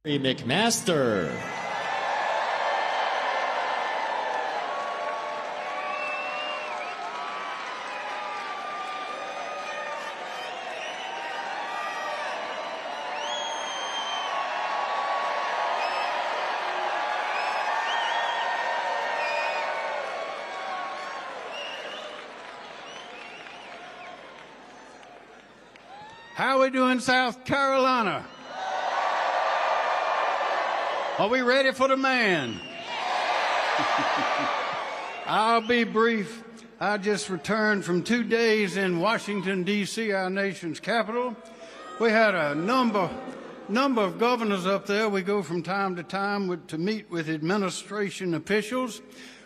McMaster. How we doing, South Carolina? Are we ready for the man? I'll be brief. I just returned from 2 days in Washington, D.C., our nation's capital. We had a number of governors up there. We go from time to time to meet with administration officials.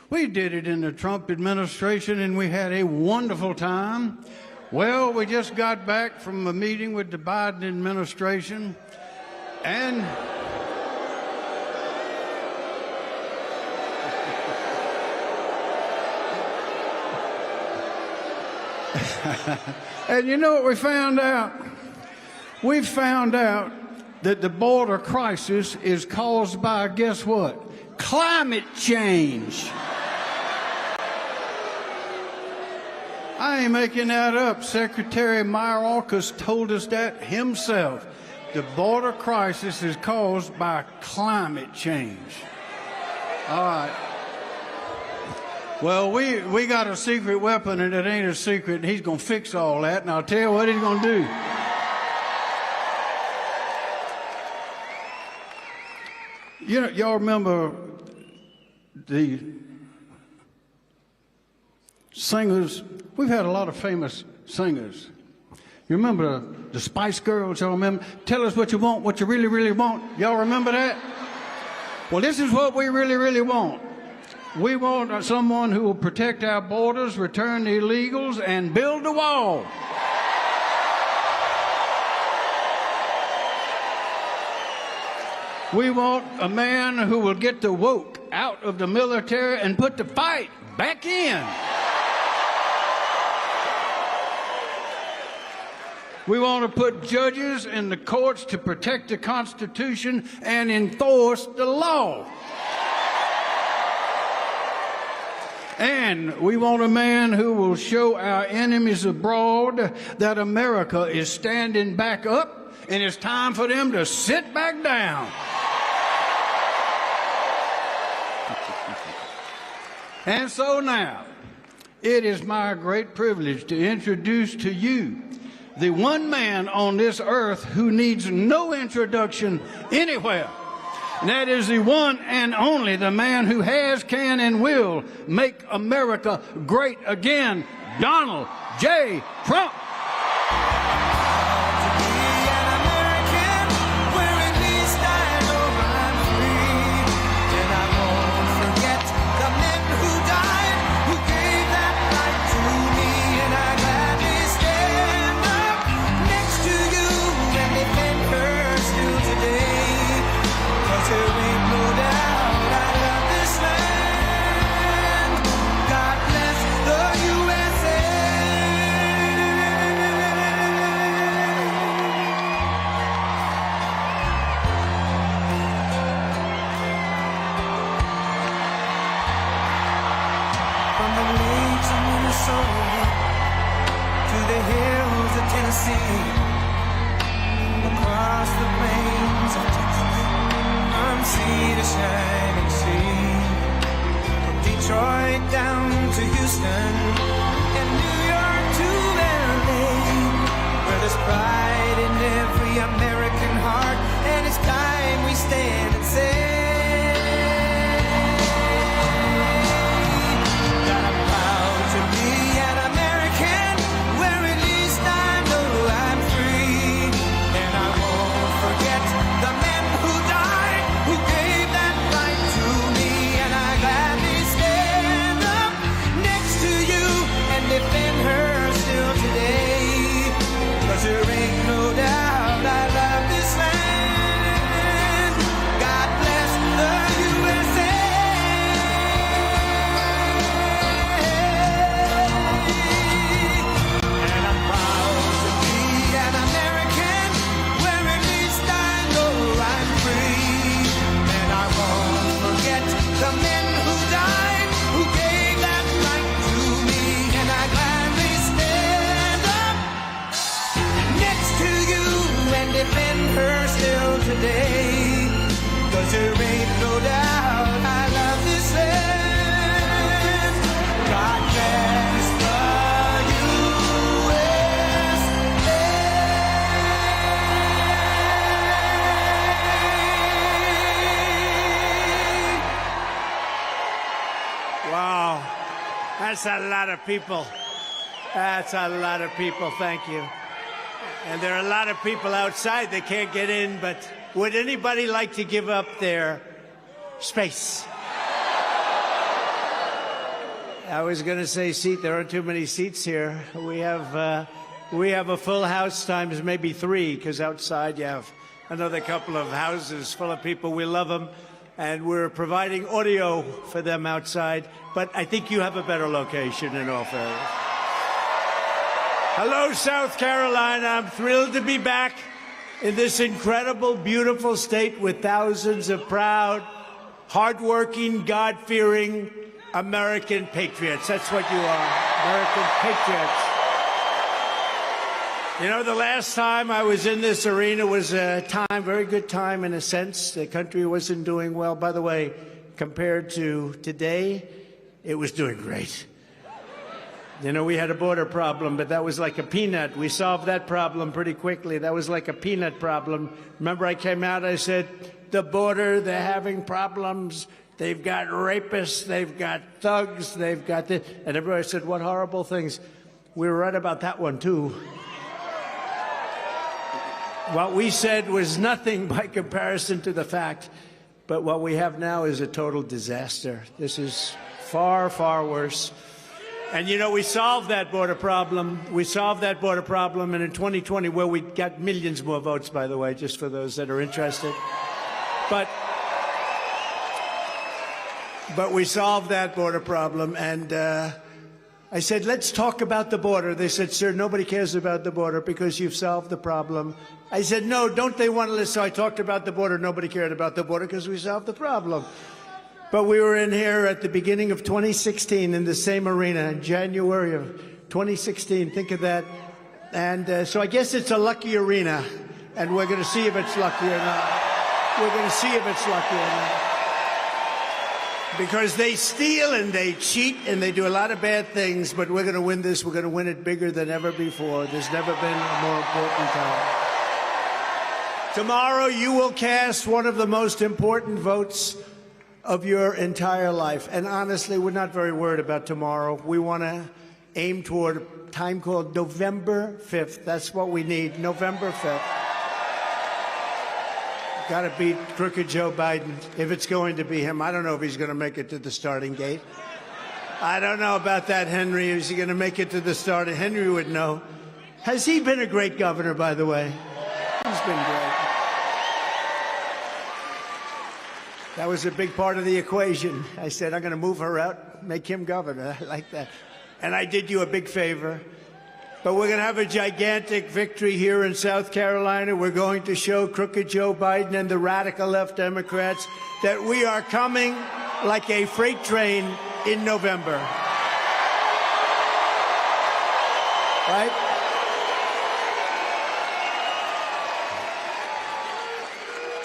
We did it in the Trump administration, and we had a wonderful time. Well, we just got back from a meeting with the Biden administration, and and you know what we found out? We found out that the border crisis is caused by, guess what? Climate change. I ain't making that up. Secretary Mayorkas told us that himself. The border crisis is caused by climate change. All right. Well, we got a secret weapon, and it ain't a secret, and he's going to fix all that, and I'll tell you what he's going to do. You know, y'all remember the singers? We've had a lot of famous singers. You remember the Spice Girls? Y'all remember? Tell us what you want, what you really, really want. Y'all remember that? Well, this is what we really, really want. We want someone who will protect our borders, return the illegals, and build the wall. We want a man who will get the woke out of the military and put the fight back in. We want to put judges in the courts to protect the Constitution and enforce the law. And we want a man who will show our enemies abroad that America is standing back up and it's time for them to sit back down. And so now, it is my great privilege to introduce to you the one man on this earth who needs no introduction anywhere. And that is the one and only, the man who has, can, and will make America great again, Donald J. Trump. To the hills of Tennessee, across the plains of Texas, from sea to shining sea, from Detroit down to Houston, and New York to LA, where there's pride in every American heart, and it's time we stand and say, there ain't no doubt I love this land. God today. 'Cause there ain't no doubt I love this land. God bless the USA. Wow, that's a lot of people. That's a lot of people, thank you. And there are a lot of people outside that can't get in, but would anybody like to give up their space? I was going to say seat. There aren't too many seats here. We have a full house times maybe 3, because outside you have another couple of houses full of people. We love them, and we're providing audio for them outside. But I think you have a better location in all fairness. Hello, South Carolina. I'm thrilled to be back in this incredible, beautiful state with thousands of proud, hardworking, God-fearing American patriots. That's what you are, American patriots. You know, the last time I was in this arena was a time, very good time in a sense. The country wasn't doing well. By the way, compared to today, it was doing great. You know, we had a border problem, but that was like a peanut. We solved that problem pretty quickly. That was like a peanut problem. Remember, I came out, I said, the border, they're having problems. They've got rapists, they've got thugs, they've got this. And everybody said, what horrible things. We were right about that one, too. What we said was nothing by comparison to the fact, but what we have now is a total disaster. This is far, far worse. And, you know, we solved that border problem. We solved that border problem, and in 2020, where we got millions more votes, by the way, just for those that are interested. But we solved that border problem, and I said, let's talk about the border. They said, sir, nobody cares about the border because you've solved the problem. I said, no, don't they want to listen? So I talked about the border. Nobody cared about the border because we solved the problem. But we were in here at the beginning of 2016 in the same arena, in January of 2016. Think of that. And so I guess it's a lucky arena, and we're going to see if it's lucky or not. We're going to see if it's lucky or not. Because they steal and they cheat and they do a lot of bad things, but we're going to win this. We're going to win it bigger than ever before. There's never been a more important time. Tomorrow you will cast one of the most important votes of your entire life. And honestly, we're not very worried about tomorrow. We want to aim toward a time called November 5th. That's what we need, November 5th. Got to beat crooked Joe Biden, if it's going to be him. I don't know if he's going to make it to the starting gate. I don't know about that, Henry. Is he going to make it to the starting? Henry would know. Has he been a great governor, by the way? He's been great. That was a big part of the equation. I said, I'm going to move her out, make him governor. I like that. And I did you a big favor. But we're going to have a gigantic victory here in South Carolina. We're going to show crooked Joe Biden and the radical left Democrats that we are coming like a freight train in November. Right?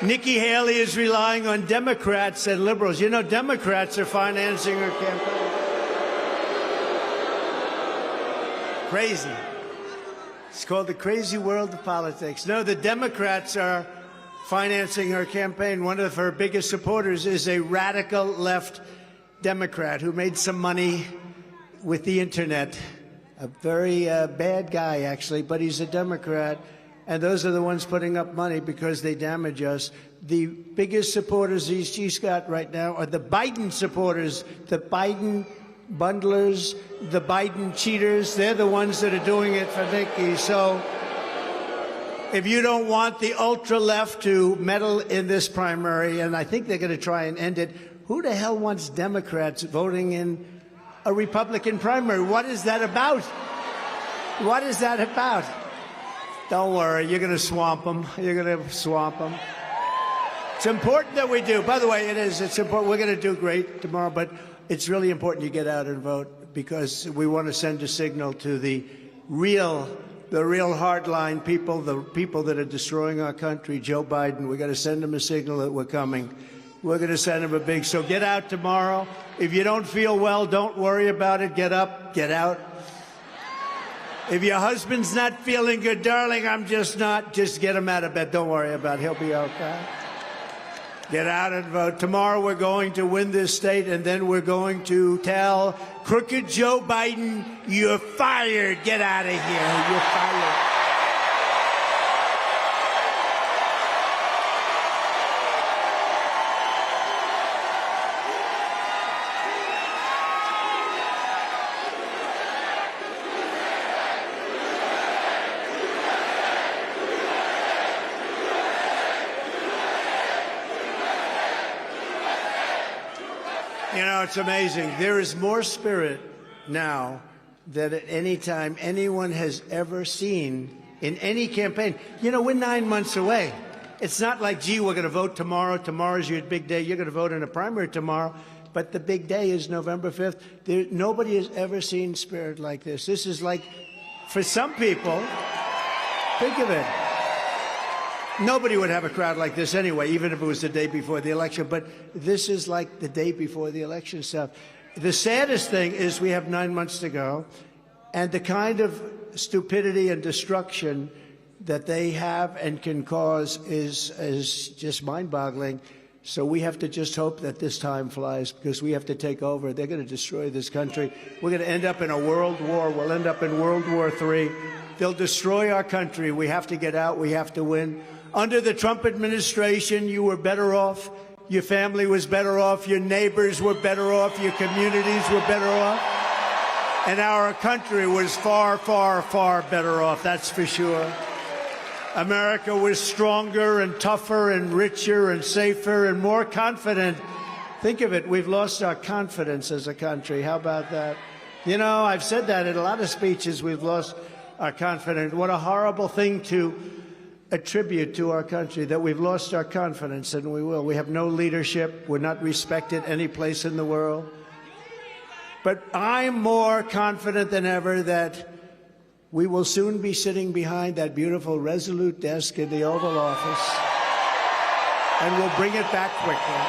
Nikki Haley is relying on Democrats and liberals. You know, Democrats are financing her campaign. Crazy. It's called the crazy world of politics. No, the Democrats are financing her campaign. One of her biggest supporters is a radical left Democrat who made some money with the internet. A very bad guy, actually, but he's a Democrat. And those are the ones putting up money because they damage us. The biggest supporters she's got right now are the Biden supporters, the Biden bundlers, the Biden cheaters. They're the ones that are doing it for Nikki. So if you don't want the ultra-left to meddle in this primary, and I think they're going to try and end it, who the hell wants Democrats voting in a Republican primary? What is that about? What is that about? Don't worry, you're going to swamp them. You're going to swamp them. It's important that we do. By the way, it is. It's important. We're going to do great tomorrow, but it's really important you get out and vote because we want to send a signal to the real hardline people, the people that are destroying our country, Joe Biden. We got to send him a signal that we're coming. We're going to send him a big. So get out tomorrow. If you don't feel well, don't worry about it. Get up, get out. If your husband's not feeling good, darling, I'm just not. Just get him out of bed. Don't worry about it. He'll be okay. Get out and vote. Tomorrow we're going to win this state, and then we're going to tell crooked Joe Biden, you're fired. Get out of here. You're fired. You know, it's amazing. There is more spirit now than at any time anyone has ever seen in any campaign. You know, we're 9 months away. It's not like, gee, we're going to vote tomorrow. Tomorrow's your big day. You're going to vote in a primary tomorrow. But the big day is November 5th. Nobody has ever seen spirit like this. This is like, for some people, think of it. Nobody would have a crowd like this anyway, even if it was the day before the election. But this is like the day before the election stuff. The saddest thing is we have 9 months to go, and the kind of stupidity and destruction that they have and can cause is just mind-boggling. So we have to just hope that this time flies, because we have to take over. They're going to destroy this country. We're going to end up in a world war. We'll end up in World War III. They'll destroy our country. We have to get out. We have to win. Under the Trump administration, you were better off. Your family was better off. Your neighbors were better off. Your communities were better off. And our country was far, far, far better off, that's for sure. America was stronger and tougher and richer and safer and more confident. Think of it, we've lost our confidence as a country. How about that? You know, I've said that in a lot of speeches, we've lost our confidence. What a horrible thing to attribute to our country, that we've lost our confidence, and we will. We have no leadership. We're not respected any place in the world. But I'm more confident than ever that we will soon be sitting behind that beautiful Resolute desk in the Oval Office, and we'll bring it back quickly.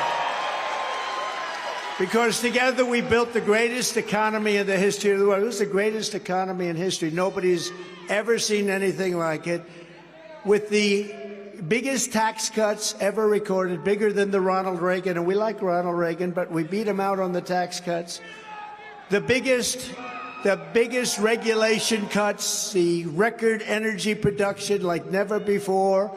Because together we built the greatest economy in the history of the world. It was the greatest economy in history. Nobody's ever seen anything like it. With the biggest tax cuts ever recorded, bigger than the Ronald Reagan, and we like Ronald Reagan, but we beat him out on the tax cuts. The biggest regulation cuts, the record energy production like never before,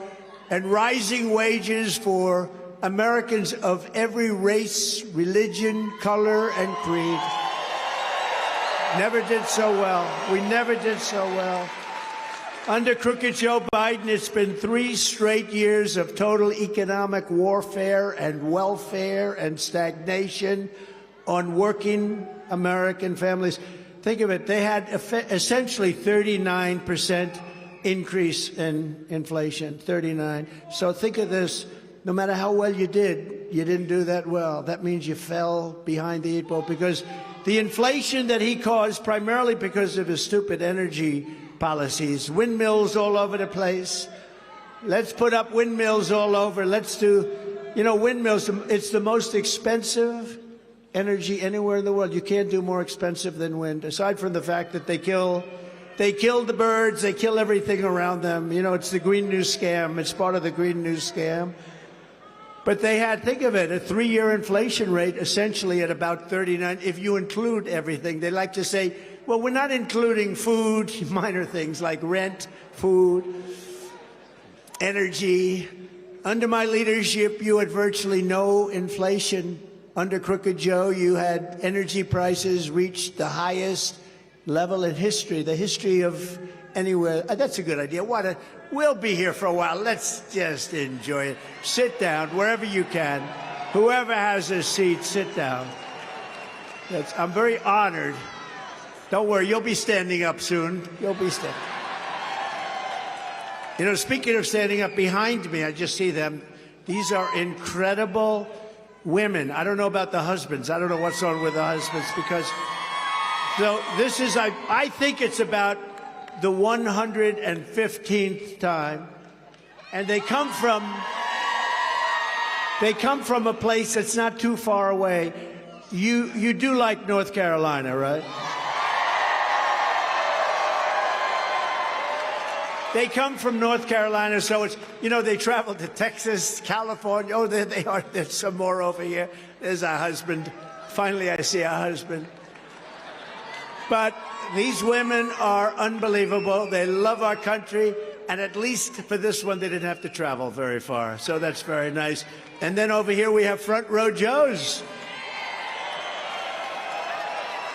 and rising wages for Americans of every race, religion, color, and creed. Never did so well. We never did so well. Under crooked Joe Biden, it's been 3 straight years of total economic warfare and welfare and stagnation on working American families. Think of it. They had essentially 39% increase in inflation, 39. So think of this. No matter how well you did, you didn't do that well. That means you fell behind the 8 ball, because the inflation that he caused, primarily because of his stupid energy policies, windmills all over the place. Let's put up windmills all over. Let's do, you know, windmills, it's the most expensive energy anywhere in the world. You can't do more expensive than wind, aside from the fact that they kill the birds, they kill everything around them. You know, it's the Green New Scam. It's part of the Green New Scam. But they had, think of it, a 3-year inflation rate essentially at about 39, if you include everything. They like to say, well, we're not including food, minor things like rent, food, energy. Under my leadership, you had virtually no inflation. Under Crooked Joe, you had energy prices reach the highest level in history, the history of anywhere. That's a good idea. We'll be here for a while. Let's just enjoy it. Sit down wherever you can. Whoever has a seat, sit down. I'm very honored. Don't worry, you'll be standing up soon. You'll be standing. You know, speaking of standing up, behind me, I just see them. These are incredible women. I don't know about the husbands. I don't know what's on with the husbands, because so this is, I think it's about the 115th time. And they come from a place that's not too far away. You do like North Carolina, right? They come from North Carolina, so it's, you know, they travel to Texas, California. Oh, there they are. There's some more over here. There's our husband. Finally, I see our husband. But these women are unbelievable. They love our country. And at least for this one, they didn't have to travel very far. So that's very nice. And then over here, we have Front Row Joes.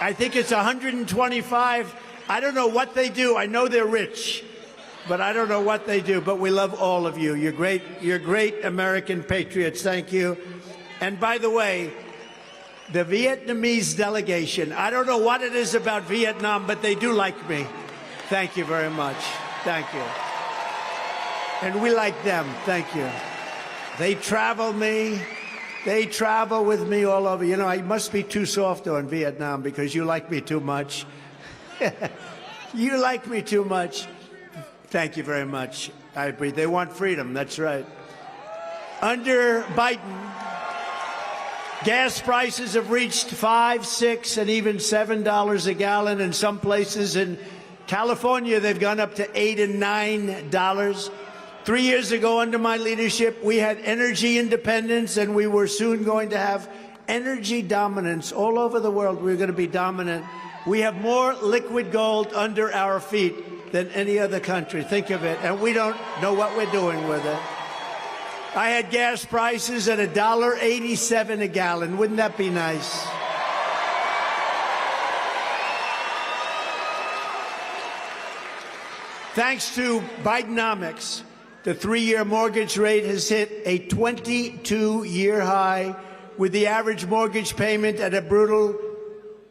I think it's 125. I don't know what they do. I know they're rich, but I don't know what they do. But we love all of you. You're great American patriots. Thank you. And by the way, the Vietnamese delegation, I don't know what it is about Vietnam, but they do like me. Thank you very much. Thank you. And we like them. Thank you. They travel me. They travel with me all over. You know, I must be too soft on Vietnam because you like me too much. You like me too much. Thank you very much. I agree. They want freedom. That's right. Under Biden, gas prices have reached $5, $6, and even $7 a gallon. In some places in California, they've gone up to $8 and $9. 3 years ago, under my leadership, we had energy independence, and we were soon going to have energy dominance. All over the world, we were going to be dominant. We have more liquid gold under our feet than any other country. Think of it. And we don't know what we're doing with it. I had gas prices at $1.87 a gallon. Wouldn't that be nice? Thanks to Bidenomics, the 3-year mortgage rate has hit a 22-year high, with the average mortgage payment at a brutal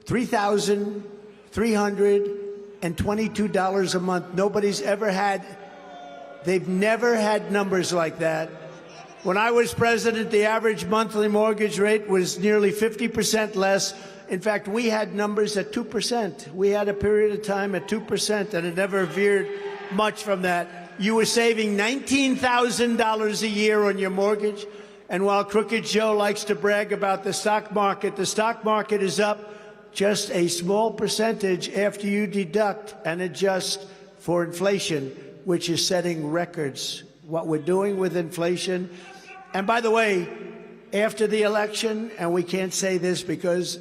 $3,322 a month. They've never had numbers like that. When I was president, the average monthly mortgage rate was nearly 50% less. In fact, we had numbers at 2%. We had a period of time at 2%, and it never veered much from that. You were saving $19,000 a year on your mortgage. And while Crooked Joe likes to brag about the stock market is up just a small percentage after you deduct and adjust for inflation, which is setting records. What we're doing with inflation. And by the way, after the election, and we can't say this because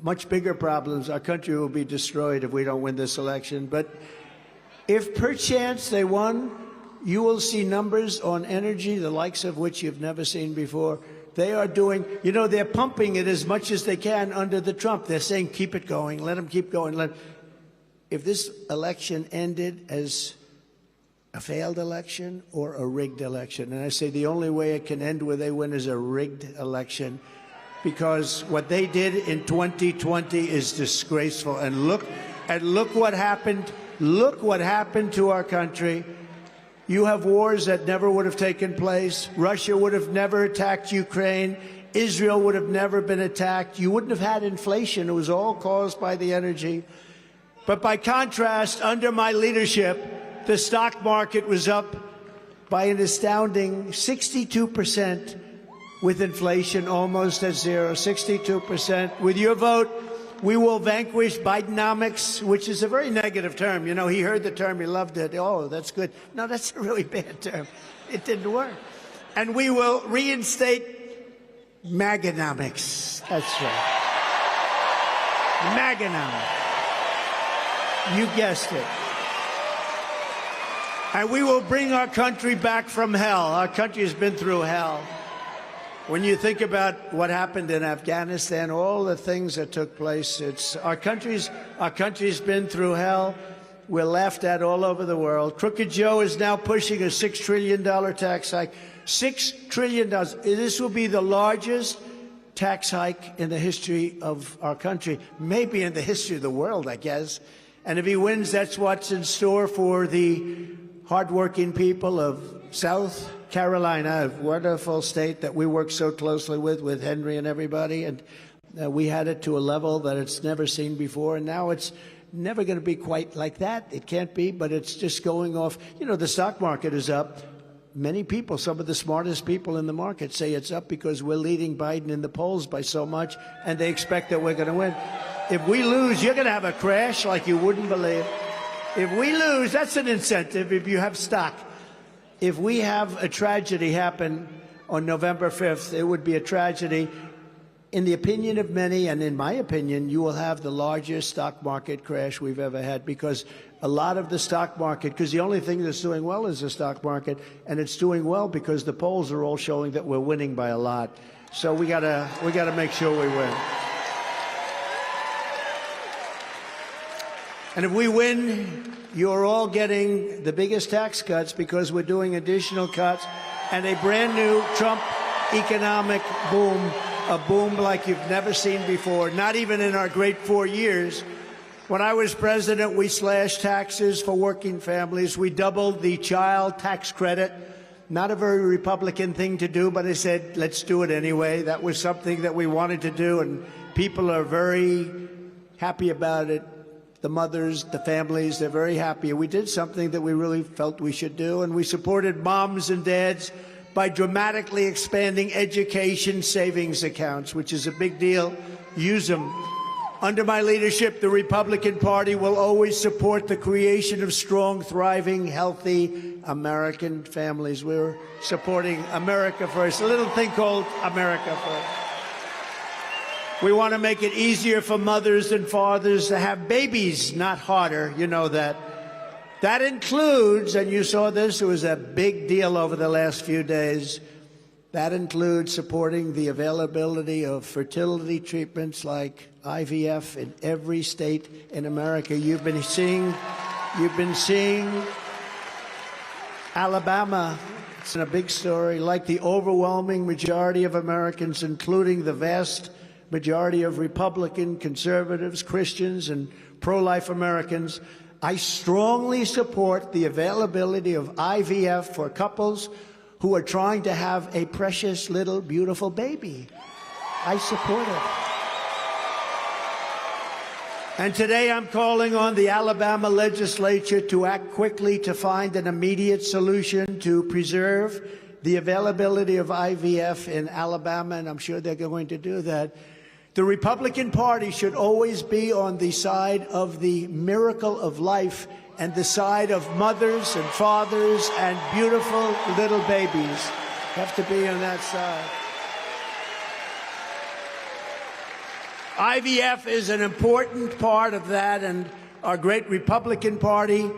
much bigger problems, our country will be destroyed if we don't win this election. But if perchance they won, you will see numbers on energy, the likes of which you've never seen before. They are doing, you know, they're pumping it as much as they can under the Trump. They're saying, keep it going, let them keep going. If this election ended as a failed election or a rigged election, and I say the only way it can end where they win is a rigged election, because what they did in 2020 is disgraceful. And look what happened. Look what happened to our country. You have wars that never would have taken place. Russia would have never attacked Ukraine. Israel would have never been attacked. You wouldn't have had inflation. It was all caused by the energy. But by contrast, under my leadership, the stock market was up by an astounding 62%, with inflation almost at zero, 62%. With your vote, we will vanquish Bidenomics, which is a very negative term. You know, he heard the term, he loved it. Oh, that's good. No, that's a really bad term. It didn't work. And we will reinstate Maganomics. That's right. Maganomics. You guessed it. And we will bring our country back from hell. Our country has been through hell. When you think about what happened in Afghanistan, all the things that took place, our country's been through hell. We're laughed at all over the world. Crooked Joe is now pushing a $6 trillion tax hike. $6 trillion. This will be the largest tax hike in the history of our country, maybe in the history of the world, I guess. And if he wins, that's what's in store for the hardworking people of South Carolina, a wonderful state that we work so closely with Henry and everybody. And we had it to a level that it's never seen before. And now it's never going to be quite like that. It can't be, but it's just going off. You know, the stock market is up. Many people, some of the smartest people in the market, say it's up because we're leading Biden in the polls by so much, and they expect that we're going to win. If we lose, you're going to have a crash like you wouldn't believe. If we lose, that's an incentive if you have stock. If we have a tragedy happen on November 5th, it would be a tragedy. In the opinion of many, and in my opinion, you will have the largest stock market crash we've ever had, because a lot of the stock market, because the only thing that's doing well is the stock market, and it's doing well because the polls are all showing that we're winning by a lot. So we gotta make sure we win. And if we win, you're all getting the biggest tax cuts because we're doing additional cuts and a brand new Trump economic boom, a boom like you've never seen before, not even in our great 4 years. When I was president, we slashed taxes for working families. We doubled the child tax credit. Not a very Republican thing to do, but I said, let's do it anyway. That was something that we wanted to do, and people are very happy about it. The mothers, the families, they're very happy. We did something that we really felt we should do, and we supported moms and dads by dramatically expanding education savings accounts, which is a big deal. Use them. Under my leadership, the Republican Party will always support the creation of strong, thriving, healthy American families. We're supporting America First, a little thing called America First. We want to make it easier for mothers and fathers to have babies, not harder. You know that. That includes, and you saw this, it was a big deal over the last few days, that includes supporting the availability of fertility treatments like IVF in every state in America. You've been seeing Alabama. It's a big story. Like the overwhelming majority of Americans, including the vast majority of Republican, conservatives, Christians, and pro-life Americans, I strongly support the availability of IVF for couples who are trying to have a precious little beautiful baby. I support it. And today I'm calling on the Alabama legislature to act quickly to find an immediate solution to preserve the availability of IVF in Alabama, and I'm sure they're going to do that. The Republican Party should always be on the side of the miracle of life and the side of mothers and fathers and beautiful little babies. Have to be on that side. IVF is an important part of that, and our great Republican Party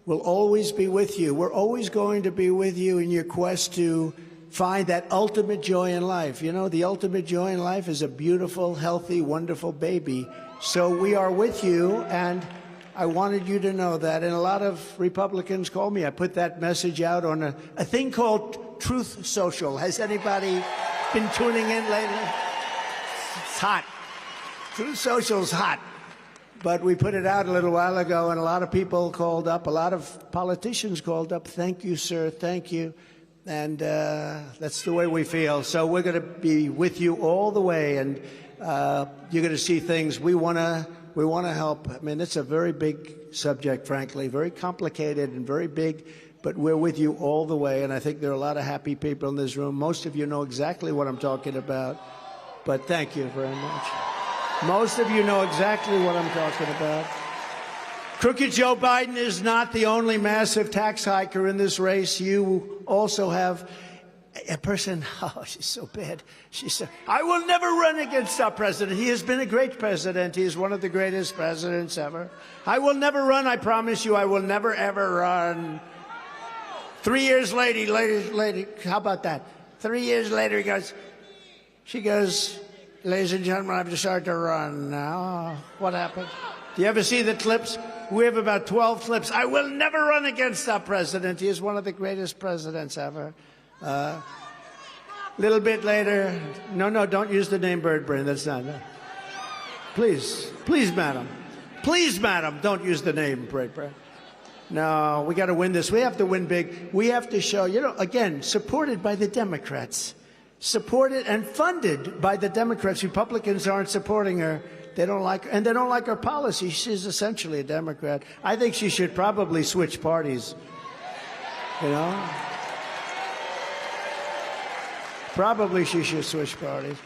will always be with you. We're always going to be with you in your quest to find that ultimate joy in life. You know, the ultimate joy in life is a beautiful, healthy, wonderful baby. So we are with you, and I wanted you to know that. And a lot of Republicans call me. I put that message out on a thing called Truth Social. Has anybody been tuning in lately? It's hot. Truth Social's hot. But we put it out a little while ago, and a lot of people called up. A lot of politicians called up. Thank you, sir. Thank you. And that's the way we feel. So we're going to be with you all the way, and you're going to see things. We want to help. I mean, it's a very big subject, frankly, very complicated and very big, but we're with you all the way. And I think there are a lot of happy people in this room. Most of you know exactly what I'm talking about, but thank you very much. Most of you know exactly what I'm talking about. Crooked Joe Biden is not the only massive tax hiker in this race. You also have a person, oh, she's so bad. She said, I will never run against our president. He has been a great president. He is one of the greatest presidents ever. I will never run. I promise you, I will never, ever run. 3 years later, how about that? 3 years later, she goes, ladies and gentlemen, I've decided to run now. What happened? Do you ever see the clips? We have about 12 clips. I will never run against our president. He is one of the greatest presidents ever. Little bit later, no, don't use the name Bird Brain. That's not. No. Please, madam. Please, madam, don't use the name Bird Brain. No, we got to win this. We have to win big. We have to show, again, supported by the Democrats. Supported and funded by the Democrats. Republicans aren't supporting her They don't like her, and they don't like her policy. She's essentially a Democrat. I think she should probably switch parties. You know? Probably she should switch parties.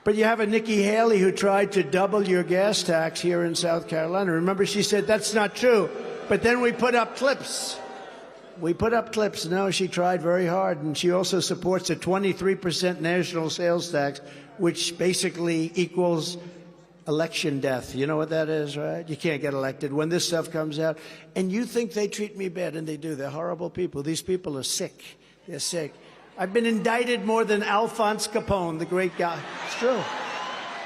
But you have a Nikki Haley who tried to double your gas tax here in South Carolina. Remember, she said, that's not true. But then we put up clips. We put up clips. No, she tried very hard. And she also supports a 23% national sales tax, which basically equals election death. You know what that is, right? You can't get elected when this stuff comes out. And you think they treat me bad, and they do. They're horrible people. These people are sick. They're sick. I've been indicted more than Alphonse Capone, the great guy. It's true.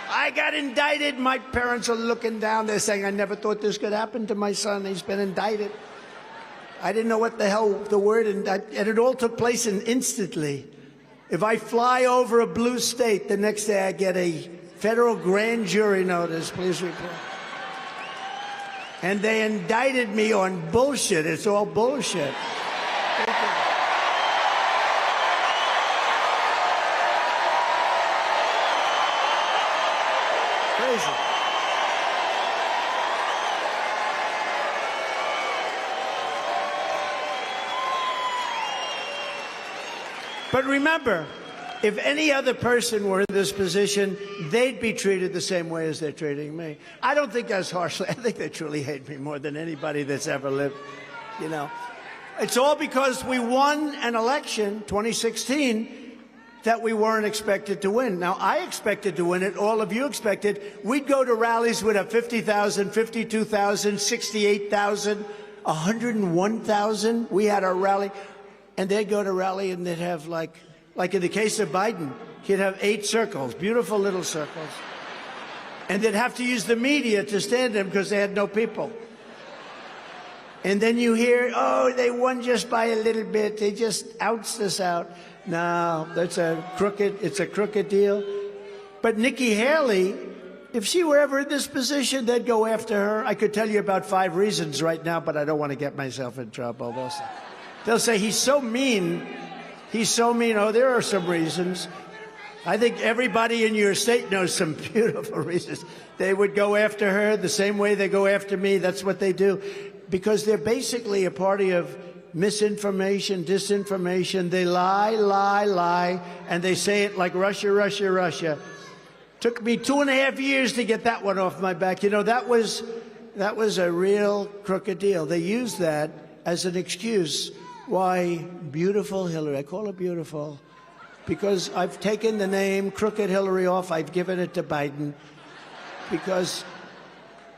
I got indicted. My parents are looking down. They're saying, I never thought this could happen to my son. He's been indicted. I didn't know what the hell the word, and it all took place instantly. If I fly over a blue state, the next day I get a federal grand jury notice, please report. And they indicted me on bullshit. It's all bullshit. Crazy. But remember, if any other person were in this position, they'd be treated the same way as they're treating me. I don't think that's harshly. I think they truly hate me more than anybody that's ever lived, you know. It's all because we won an election, 2016, that we weren't expected to win. Now, I expected to win it. All of you expected. We'd go to rallies with a 50,000, 52,000, 68,000, 101,000. We had our rally. And they'd go to rally and they'd have, like in the case of Biden, he'd have 8 circles, beautiful little circles. And they'd have to use the media to stand them because they had no people. And then you hear, oh, they won just by a little bit. They just ounced us out. No, it's a crooked deal. But Nikki Haley, if she were ever in this position, they'd go after her. I could tell you about 5 reasons right now, but I don't want to get myself in trouble. They'll say, he's so mean. He's so mean. Oh, there are some reasons. I think everybody in your state knows some beautiful reasons. They would go after her the same way they go after me. That's what they do. Because they're basically a party of misinformation, disinformation. They lie, and they say it like Russia, Russia, Russia. Took me 2.5 years to get that one off my back. You know, that was a real crooked deal. They used that as an excuse why beautiful Hillary, I call her beautiful, because I've taken the name Crooked Hillary off. I've given it to Biden because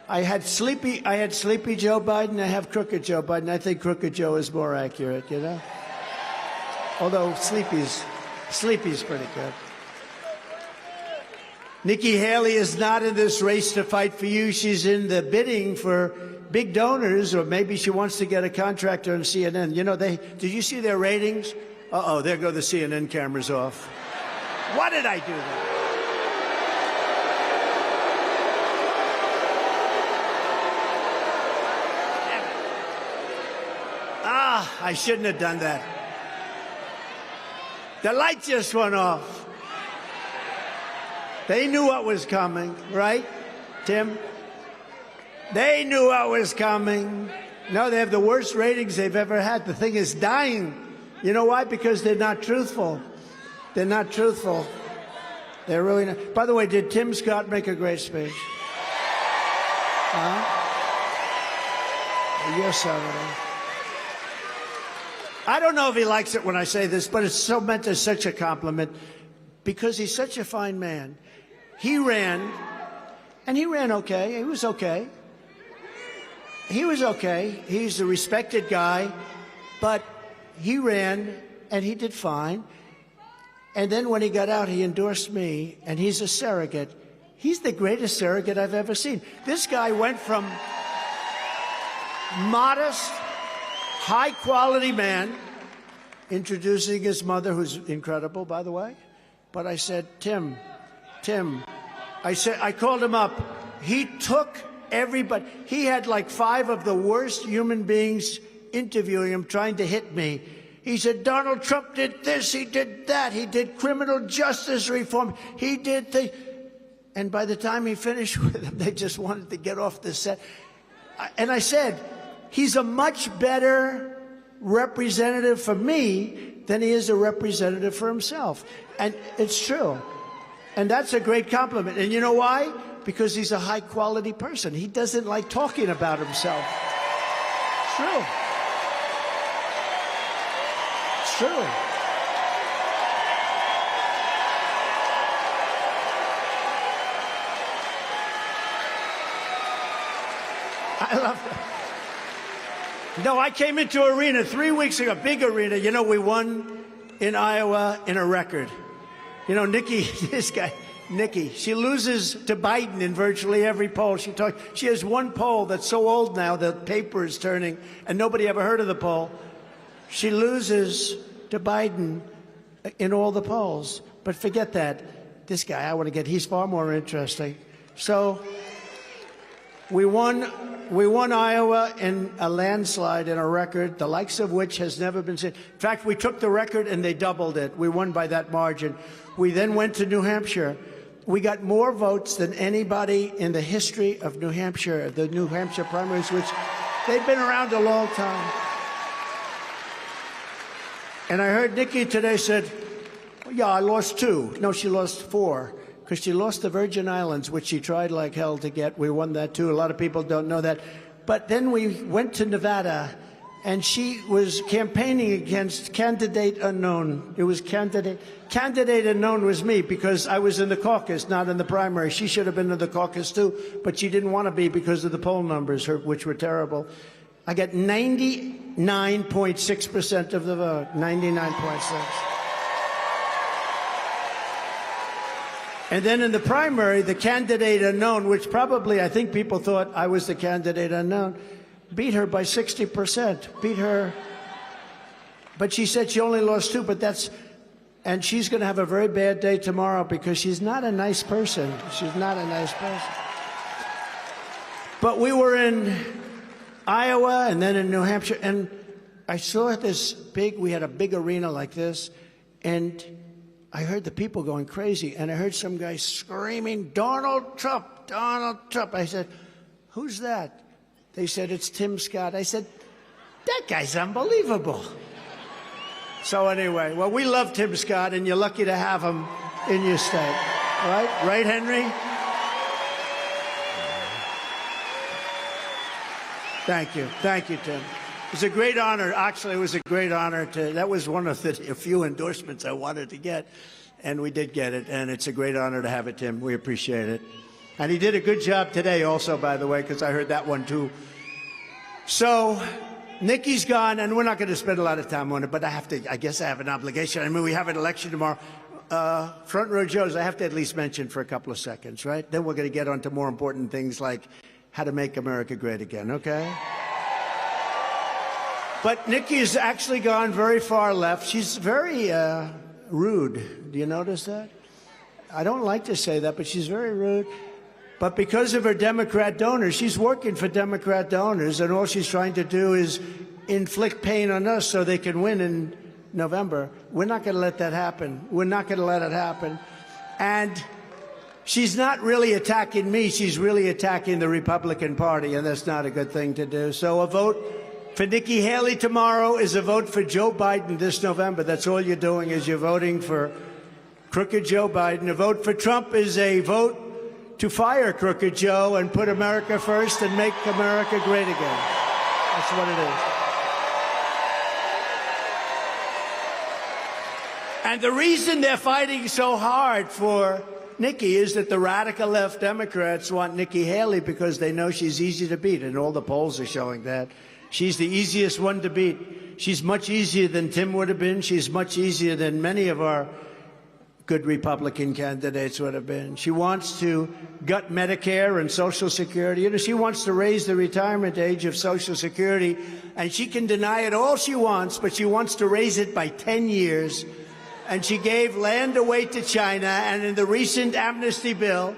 I had sleepy Joe Biden. I have Crooked Joe Biden. I think Crooked Joe is more accurate, you know. Although Sleepy's pretty good. Nikki Haley is not in this race to fight for you. She's in the bidding for big donors, or maybe she wants to get a contractor on CNN. You know, did you see their ratings? Uh-oh, there go the CNN cameras off. Why did I do that? I shouldn't have done that. The light just went off. They knew what was coming, right, Tim? They knew what was coming. No, they have the worst ratings they've ever had. The thing is dying. You know why? Because they're not truthful. They're not truthful. They're really not. By the way, did Tim Scott make a great speech? Huh? Yes, Senator. I don't know if he likes it when I say this, but it's so meant as such a compliment because he's such a fine man. He ran, and he ran okay. He was okay. He was okay. He's a respected guy, but he ran, and he did fine. And then when he got out, he endorsed me, and he's a surrogate. He's the greatest surrogate I've ever seen. This guy went from modest, high-quality man, introducing his mother, who's incredible, by the way. But I said, Tim, I called him up. He took everybody. He had like 5 of the worst human beings interviewing him, trying to hit me. He said, Donald Trump did this, he did that, he did criminal justice reform, he did the... And by the time he finished with them, they just wanted to get off the set. And I said, he's a much better representative for me than he is a representative for himself. And it's true. And that's a great compliment. And you know why? Because he's a high-quality person. He doesn't like talking about himself. It's true. It's true. I love that. No, I came into arena 3 weeks ago, big arena. You know, we won in Iowa in a record. You know, Nikki, this guy, Nikki, she loses to Biden in virtually every poll. She has one poll that's so old now the paper is turning, and nobody ever heard of the poll. She loses to Biden in all the polls. But forget that. This guy, he's far more interesting. So we won Iowa in a landslide in a record, the likes of which has never been seen. In fact, we took the record and they doubled it. We won by that margin. We then went to New Hampshire. We got more votes than anybody in the history of New Hampshire, the New Hampshire primaries, which they've been around a long time. And I heard Nikki today said, yeah, I lost 2. No, she lost 4. Because she lost the Virgin Islands, which she tried like hell to get. We won that, too. A lot of people don't know that. But then we went to Nevada, and she was campaigning against candidate unknown. It was candidate unknown was me, because I was in the caucus, not in the primary. She should have been in the caucus, too, but she didn't want to be because of the poll numbers, which were terrible. I got 99.6% of the vote, 99.6. And then in the primary, the candidate unknown, which probably I think people thought I was the candidate unknown, beat her by 60%, beat her. But she said she only lost 2, and she's going to have a very bad day tomorrow because she's not a nice person. She's not a nice person. But we were in Iowa and then in New Hampshire, and I saw we had a big arena like this, and I heard the people going crazy, and I heard some guy screaming, Donald Trump, Donald Trump. I said, who's that? They said, it's Tim Scott. I said, that guy's unbelievable. So anyway, well, we love Tim Scott, and you're lucky to have him in your state. Right? Right, Henry? Thank you. Thank you, Tim. It's a great honor. Actually, it was a great honor that was one of the few endorsements I wanted to get, and we did get it, and it's a great honor to have it, Tim. We appreciate it. And he did a good job today also, by the way, because I heard that one, too. So Nikki's gone, and we're not going to spend a lot of time on it, but I guess I have an obligation. I mean, we have an election tomorrow. Front Row Joe's, I have to at least mention for a couple of seconds, right? Then we're going to get on to more important things like how to make America great again, okay? But Nikki has actually gone very far left. She's very rude. Do you notice that? I don't like to say that, but she's very rude. But because of her Democrat donors, she's working for Democrat donors, and all she's trying to do is inflict pain on us so they can win in November. We're not going to let that happen. We're not going to let it happen. And she's not really attacking me. She's really attacking the Republican Party, and that's not a good thing to do. So a vote for Nikki Haley tomorrow is a vote for Joe Biden this November. That's all you're doing, is you're voting for crooked Joe Biden. A vote for Trump is a vote to fire crooked Joe and put America first and make America great again. That's what it is. And the reason they're fighting so hard for Nikki is that the radical left Democrats want Nikki Haley because they know she's easy to beat, and all the polls are showing that. She's the easiest one to beat. She's much easier than Tim would have been. She's much easier than many of our good Republican candidates would have been. She wants to gut Medicare and Social Security. You know, she wants to raise the retirement age of Social Security, and she can deny it all she wants, but she wants to raise it by 10 years. And she gave land away to China, and in the recent amnesty bill,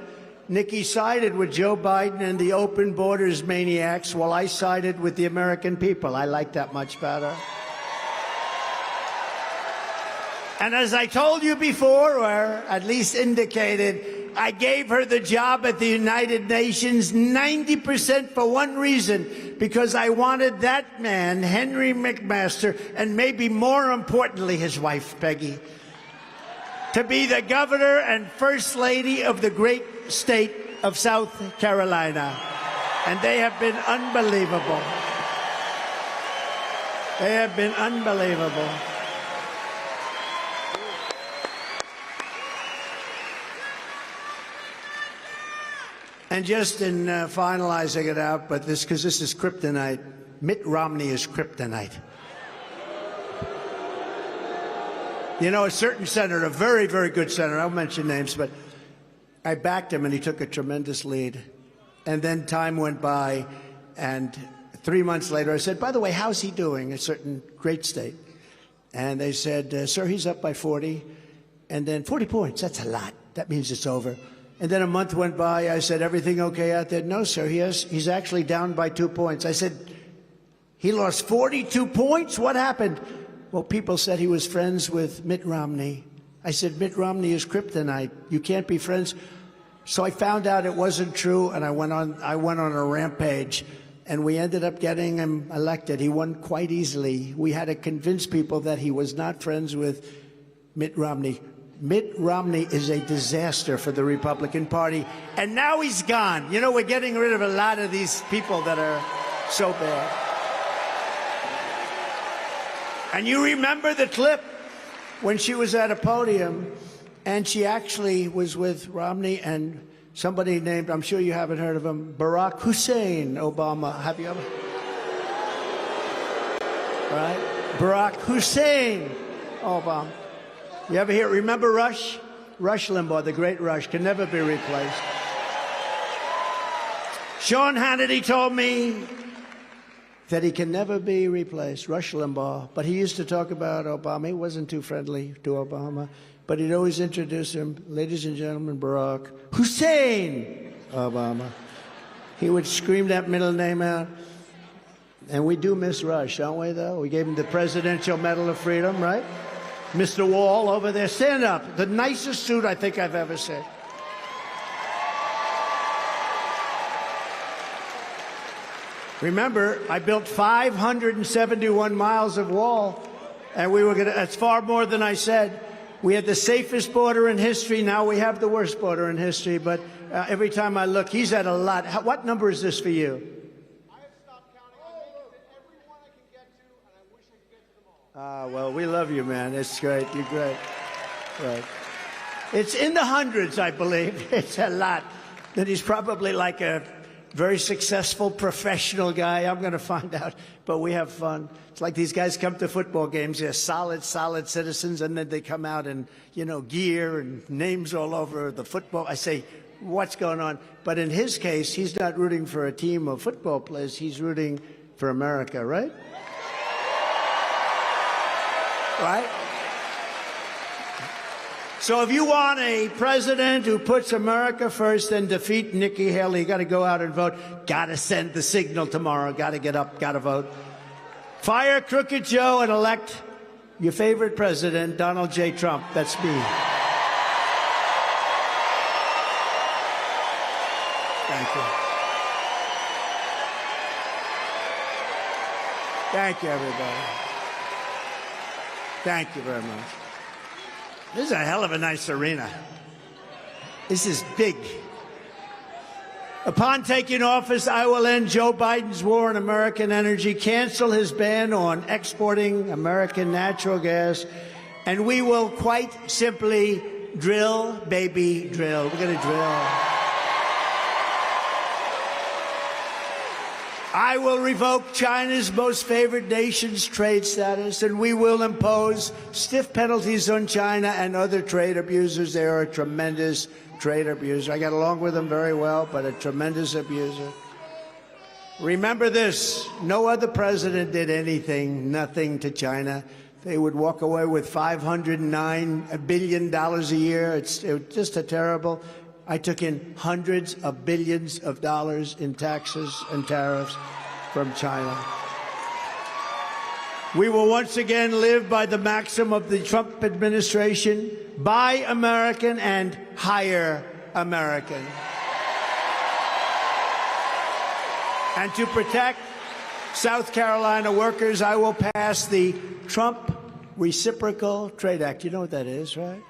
Nikki sided with Joe Biden and the open borders maniacs, while I sided with the American people. I like that much better. And as I told you before, or at least indicated, I gave her the job at the United Nations 90% for one reason, because I wanted that man, Henry McMaster, and maybe more importantly, his wife, Peggy, to be the governor and first lady of the great state of South Carolina. And they have been unbelievable. They have been unbelievable. And just in finalizing it out, but because this is kryptonite, Mitt Romney is kryptonite. You know, a certain senator, a very, very good senator, I won't mention names, but I backed him and he took a tremendous lead. And then time went by, and 3 months later I said, by the way, how's he doing? A certain great state. And they said, sir, he's up by 40. And then 40 points, that's a lot. That means it's over. And then a month went by. I said, everything okay out there? No, sir, he's actually down by 2 points. I said, he lost 42 points? What happened? Well, people said he was friends with Mitt Romney. I said, Mitt Romney is kryptonite. You can't be friends. So I found out it wasn't true, and I went on a rampage, and we ended up getting him elected. He won quite easily. We had to convince people that he was not friends with Mitt Romney. Mitt Romney is a disaster for the Republican Party, and now he's gone. You know, we're getting rid of a lot of these people that are so bad. And you remember the clip when she was at a podium, and she actually was with Romney and somebody named, I'm sure you haven't heard of him, Barack Hussein Obama. Have you ever? Right? Barack Hussein Obama. You ever hear, remember Rush? Rush Limbaugh, the great Rush, can never be replaced. Sean Hannity told me that he can never be replaced, Rush Limbaugh. But he used to talk about Obama. He wasn't too friendly to Obama, but he'd always introduce him, ladies and gentlemen, Barack Hussein Obama. He would scream that middle name out. And we do miss Rush, don't we, though? We gave him the Presidential Medal of Freedom, right? Mr. Wall over there, stand up. The nicest suit I think I've ever seen. Remember, I built 571 miles of wall, and we were going to, that's far more than I said. We had the safest border in history. Now we have the worst border in history, but every time I look, he's at a lot. What number is this for you? I have stopped counting. I'm making it every one I can get to, and I wish I could get to them all. Well, we love you, man. It's great. You're great. Right. It's in the hundreds, I believe. It's a lot. Then he's probably like a very successful professional guy. I'm going to find out, but we have fun. It's like these guys come to football games. They're solid citizens, and then they come out in, you know, gear and names all over the football. I say, what's going on? But in his case, he's not rooting for a team of football players. He's rooting for America, right? Right? So if you want a president who puts America first and defeat Nikki Haley, you got to go out and vote. Got to send the signal tomorrow. Got to get up. Got to vote. Fire Crooked Joe and elect your favorite president, Donald J. Trump. That's me. Thank you. Thank you, everybody. Thank you very much. This is a hell of a nice arena. This is big. Upon taking office, I will end Joe Biden's war on American energy, cancel his ban on exporting American natural gas, and we will quite simply drill, baby, drill. We're going to drill. I will revoke China's most favored nation's trade status, and we will impose stiff penalties on China and other trade abusers. They are a tremendous trade abuser. I got along with them very well, but a tremendous abuser. Remember this, no other president did anything, nothing to China. They would walk away with $509 billion a year. It was just a terrible. I took in hundreds of billions of dollars in taxes and tariffs from China. We will once again live by the maxim of the Trump administration, buy American and hire American. And to protect South Carolina workers, I will pass the Trump Reciprocal Trade Act. You know what that is, right?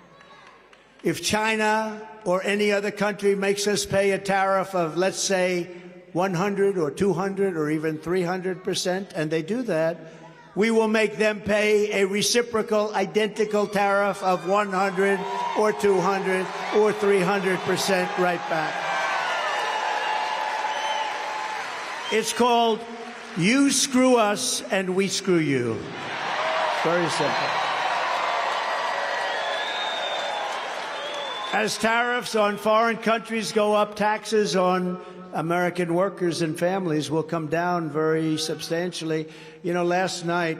If China or any other country makes us pay a tariff of, let's say, 100 or 200 or even 300%, and they do that, we will make them pay a reciprocal, identical tariff of 100 or 200 or 300% right back. It's called you screw us and we screw you. Very simple. As tariffs on foreign countries go up, taxes on American workers and families will come down very substantially. You know, last night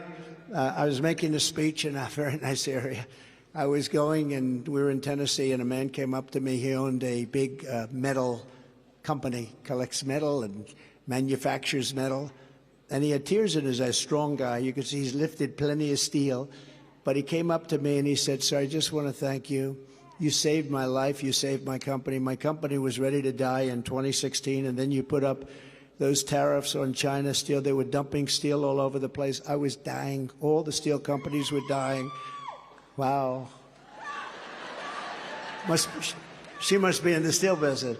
I was making a speech in a very nice area. I was going, and we were in Tennessee, and a man came up to me. He owned a big metal company, collects metal and manufactures metal. And he had tears in his eyes, strong guy. You could see he's lifted plenty of steel. But he came up to me and he said, "Sir, I just want to thank you. You saved my life. You saved my company. My company was ready to die in 2016, and then you put up those tariffs on China steel. They were dumping steel all over the place. I was dying. All the steel companies were dying." Wow. She must be in the steel business.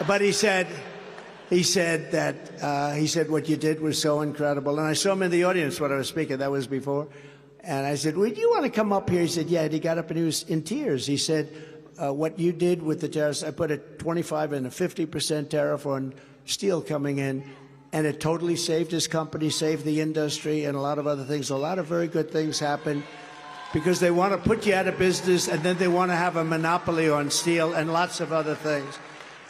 But he said what you did was so incredible. And I saw him in the audience when I was speaking. That was before. And I said, "Would you want to come up here?" He said, "Yeah." And he got up and he was in tears. He said, "What you did with the tariffs, I put a 25 and a 50% tariff on steel coming in, and it totally saved his company, saved the industry, and a lot of other things. A lot of very good things happened because they want to put you out of business, and then they want to have a monopoly on steel and lots of other things."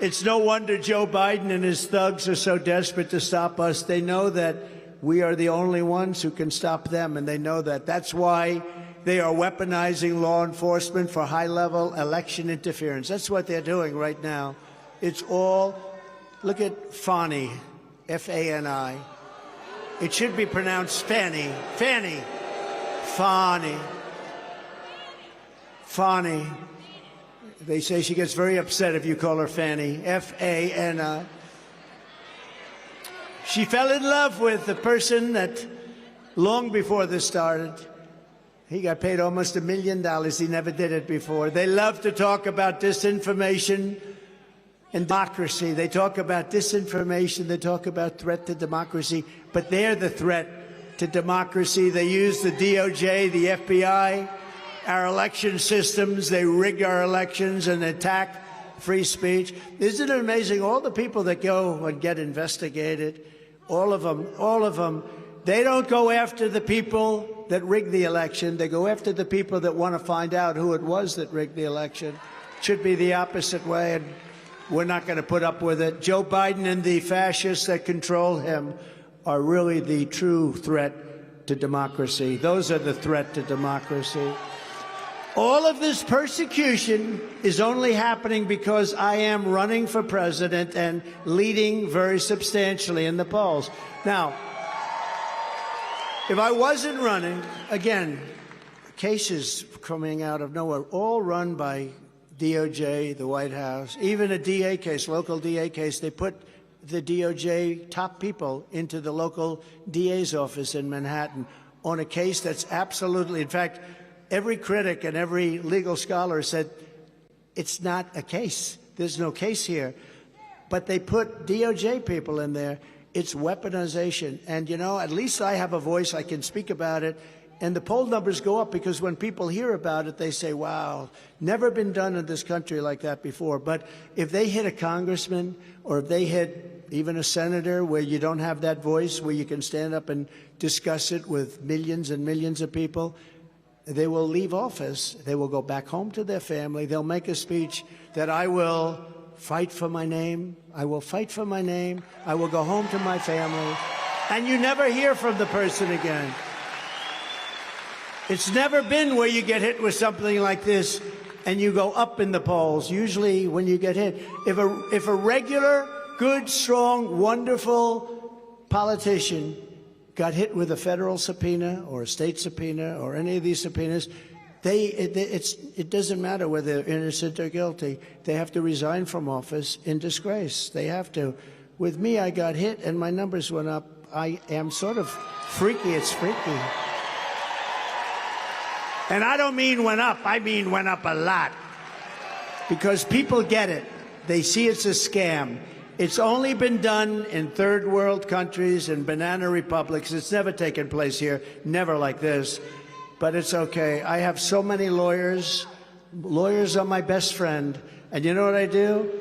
It's no wonder Joe Biden and his thugs are so desperate to stop us. They know that we are the only ones who can stop them, and they know that. That's why they are weaponizing law enforcement for high-level election interference. That's what they're doing right now. It's all, look at Fani, F-A-N-I. It should be pronounced Fanny. Fanny. Fani. Fani. They say she gets very upset if you call her Fanny, F-A-N-I. She fell in love with the person that, long before this started, he got paid almost $1 million. He never did it before. They love to talk about disinformation and democracy. They talk about disinformation. They talk about threat to democracy. But they're the threat to democracy. They use the DOJ, the FBI, our election systems. They rig our elections and attack free speech. Isn't it amazing? All the people that go and get investigated, all of them, they don't go after the people that rigged the election. They go after the people that want to find out who it was that rigged the election. It should be the opposite way, and we're not going to put up with it. Joe Biden and the fascists that control him are really the true threat to democracy. Those are the threat to democracy. All of this persecution is only happening because I am running for president and leading very substantially in the polls. Now, if I wasn't running, again, cases coming out of nowhere, all run by DOJ, the White House, even a DA case, local DA case, they put the DOJ top people into the local DA's office in Manhattan on a case that's absolutely, in fact, every critic and every legal scholar said it's not a case. There's no case here. But they put DOJ people in there. It's weaponization. And, you know, at least I have a voice. I can speak about it. And the poll numbers go up because when people hear about it, they say, wow, never been done in this country like that before. But if they hit a congressman or if they hit even a senator where you don't have that voice, where you can stand up and discuss it with millions and millions of people, they will leave office. They will go back home to their family. They'll make a speech that I will fight for my name. I will fight for my name. I will go home to my family. And you never hear from the person again. It's never been where you get hit with something like this and you go up in the polls. Usually when you get hit, if a regular, good, strong, wonderful politician got hit with a federal subpoena or a state subpoena or any of these subpoenas, It doesn't matter whether they're innocent or guilty. They have to resign from office in disgrace. They have to. With me, I got hit and my numbers went up. I am sort of freaky. It's freaky. And I don't mean went up. I mean went up a lot. Because people get it. They see it's a scam. It's only been done in third world countries and banana republics. It's never taken place here. Never like this. But it's okay. I have so many lawyers. Lawyers are my best friend. And you know what I do?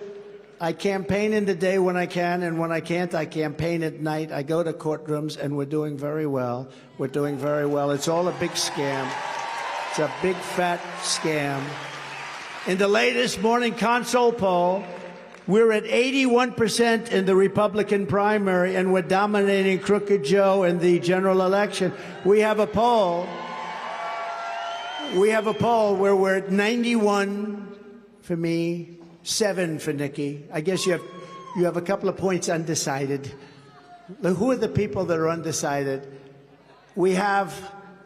I campaign in the day when I can, and when I can't, I campaign at night. I go to courtrooms, and we're doing very well. We're doing very well. It's all a big scam. It's a big, fat scam. In the latest Morning Consult poll, we're at 81% in the Republican primary, and we're dominating Crooked Joe in the general election. We have a poll where we're at 91 for me, 7 for Nikki. I guess you have a couple of points undecided. Who are the people that are undecided? We have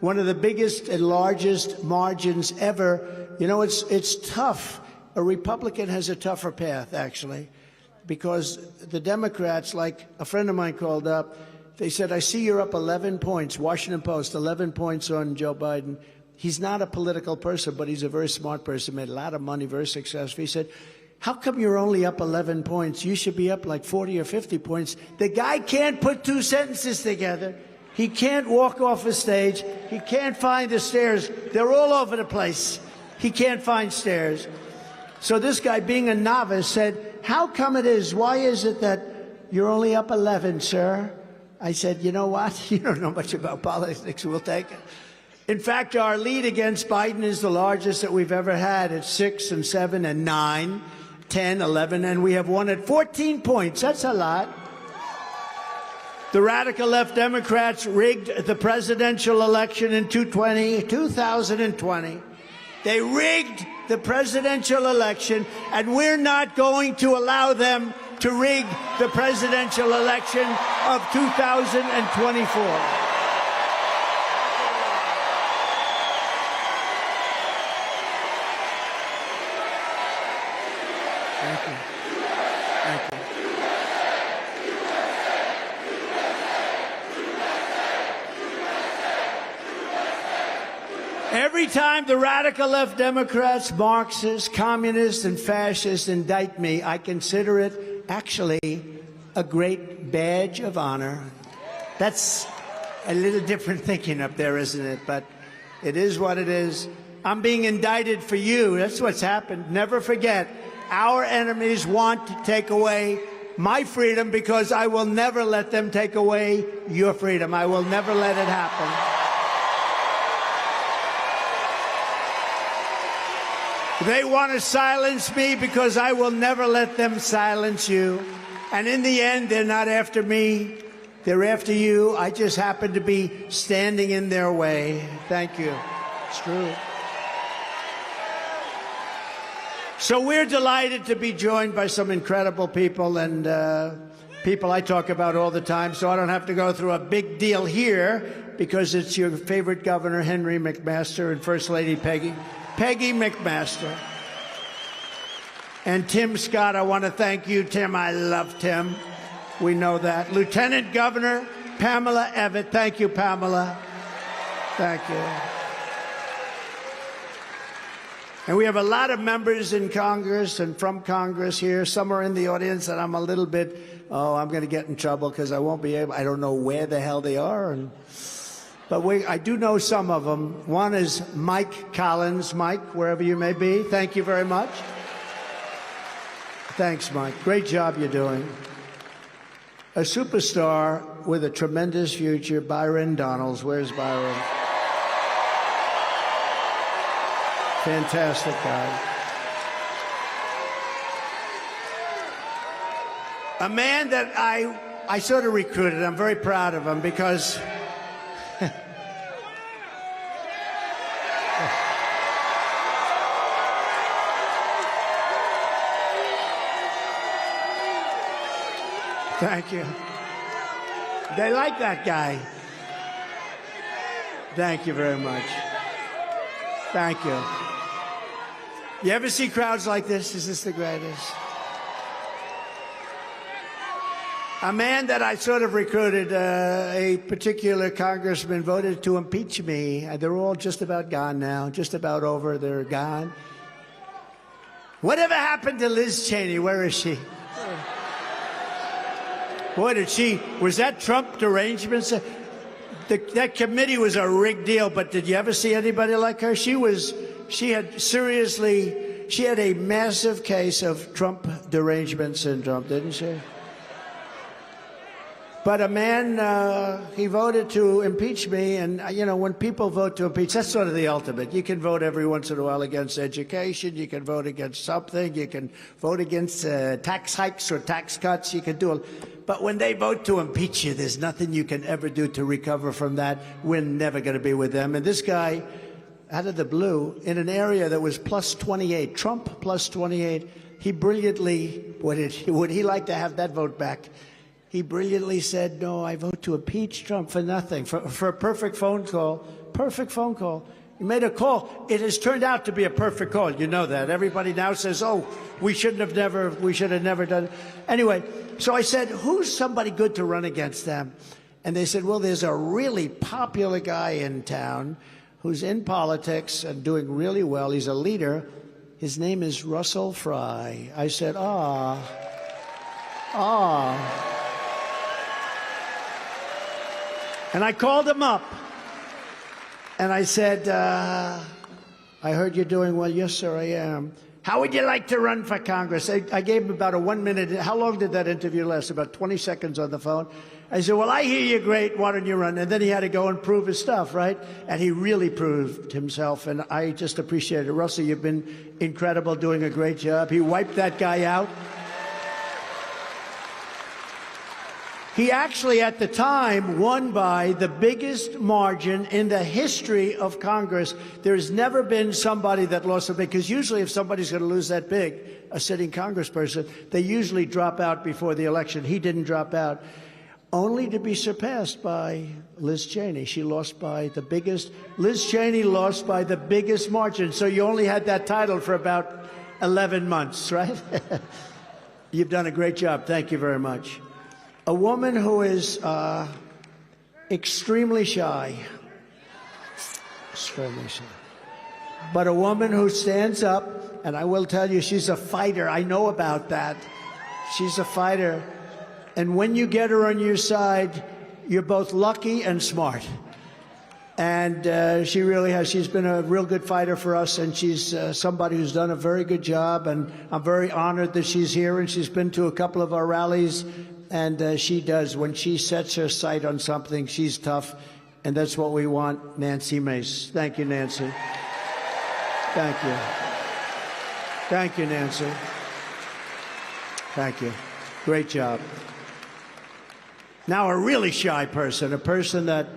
one of the biggest and largest margins ever. You know, it's tough. A Republican has a tougher path, actually, because the Democrats, like a friend of mine called up, they said, I see you're up 11 points, Washington Post, 11 points on Joe Biden. He's not a political person, but he's a very smart person, made a lot of money, very successful. He said, how come you're only up 11 points? You should be up like 40 or 50 points. The guy can't put 2 sentences together. He can't walk off a stage. He can't find the stairs. They're all over the place. He can't find stairs. So this guy, being a novice, said, how come it is? Why is it that you're only up 11, sir? I said, you know what? You don't know much about politics. We'll take it. In fact, our lead against Biden is the largest that we've ever had. It's 6 and 7 and 9, 10, 11, and we have won at 14 points. That's a lot. The radical left Democrats rigged the presidential election in 2020. They rigged the presidential election, and we're not going to allow them to rig the presidential election of 2024. Thank you. Thank you. Every time the radical left Democrats, Marxists, communists, and fascists indict me, I consider it actually a great badge of honor. That's a little different thinking up there, isn't it? But it is what it is. I'm being indicted for you. That's what's happened. Never forget, our enemies want to take away my freedom because I will never let them take away your freedom. I will never let it happen. They want to silence me because I will never let them silence you. And in the end, they're not after me. They're after you. I just happen to be standing in their way. Thank you. It's true. So we're delighted to be joined by some incredible people and people I talk about all the time, so I don't have to go through a big deal here because it's your favorite governor, Henry McMaster, and First Lady Peggy McMaster. And Tim Scott, I want to thank you, Tim. I love Tim. We know that. Lieutenant Governor Pamela Evett. Thank you, Pamela. Thank you. And we have a lot of members in Congress and from Congress here. Some are in the audience, and I'm a little bit, I'm going to get in trouble because I won't be able, I don't know where the hell they are. But I do know some of them. One is Mike Collins. Mike, wherever you may be, thank you very much. Thanks, Mike. Great job you're doing. A superstar with a tremendous future, Byron Donalds. Where's Byron? Fantastic guy. A man that I sort of recruited. I'm very proud of him because thank you. They like that guy. Thank you very much. Thank you. You ever see crowds like this? Is this the greatest? A man that I sort of recruited, a particular congressman, voted to impeach me. They're all just about gone now, just about over. They're gone. Whatever happened to Liz Cheney? Where is she? Boy, was that Trump derangement? That committee was a rigged deal, but did you ever see anybody like her? She had a massive case of Trump derangement syndrome, didn't she? But a man, he voted to impeach me, and, you know, when people vote to impeach, that's sort of the ultimate. You can vote every once in a while against education, you can vote against something, you can vote against tax hikes or tax cuts, you can do it. But when they vote to impeach you, there's nothing you can ever do to recover from that. We're never going to be with them. And this guy, out of the blue, in an area that was plus 28, Trump plus 28, he brilliantly, would he like to have that vote back? He brilliantly said, no, I vote to impeach Trump for nothing, for a perfect phone call. Perfect phone call. He made a call. It has turned out to be a perfect call. You know that. Everybody now says, oh, we should have never done it. Anyway, so I said, who's somebody good to run against them? And they said, well, there's a really popular guy in town who's in politics and doing really well. He's a leader. His name is Russell Fry. I said, And I called him up, and I said, I heard you're doing well. Yes, sir, I am. How would you like to run for Congress? I gave him about a 1 minute. How long did that interview last? About 20 seconds on the phone. I said, well, I hear you're great. Why don't you run? And then he had to go and prove his stuff, right? And he really proved himself, and I just appreciate it. Russell, you've been incredible, doing a great job. He wiped that guy out. He actually, at the time, won by the biggest margin in the history of Congress. There's never been somebody that lost so big, because usually if somebody's going to lose that big, a sitting congressperson, they usually drop out before the election. He didn't drop out, only to be surpassed by Liz Cheney. She lost by the biggest. Liz Cheney lost by the biggest margin, so you only had that title for about 11 months, right? You've done a great job. Thank you very much. A woman who is extremely shy, but a woman who stands up, and I will tell you, she's a fighter. I know about that. She's a fighter. And when you get her on your side, you're both lucky and smart. And she really has. She's been a real good fighter for us, and she's somebody who's done a very good job. And I'm very honored that she's here, and she's been to a couple of our rallies. And she does. When she sets her sight on something, she's tough. And that's what we want, Nancy Mace. Thank you, Nancy. Thank you. Thank you, Nancy. Thank you. Great job. Now, a really shy person, a person that,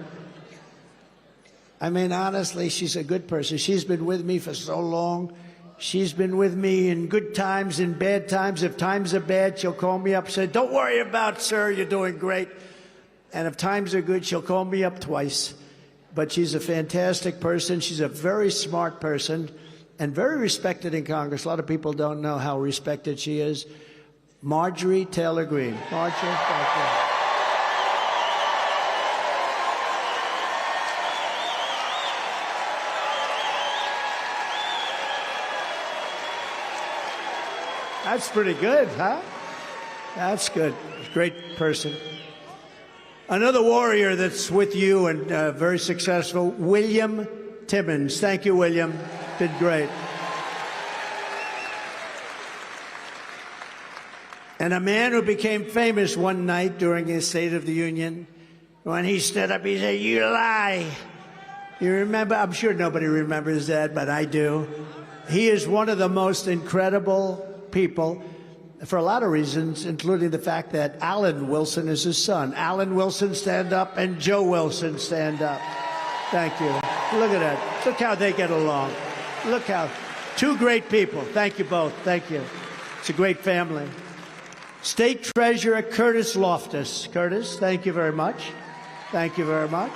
I mean, honestly, she's a good person. She's been with me for so long. She's been with me in good times, in bad times. If times are bad, she'll call me up and say, don't worry about it, sir, you're doing great. And if times are good, she'll call me up twice. But she's a fantastic person. She's a very smart person and very respected in Congress. A lot of people don't know how respected she is. Marjorie Taylor Greene. Marjorie, thank you. That's pretty good, huh? That's good. Great person. Another warrior that's with you and very successful, William Timmons. Thank you, William. Did great. And a man who became famous one night during his State of the Union, when he stood up, he said, you lie. You remember? I'm sure nobody remembers that, but I do. He is one of the most incredible people for a lot of reasons, including the fact that Alan Wilson is his son. Alan Wilson, stand up, and Joe Wilson, stand up. Thank you. Look at that. Look how they get along. Look how. Two great people. Thank you both. Thank you. It's a great family. State Treasurer Curtis Loftus. Curtis, thank you very much. Thank you very much.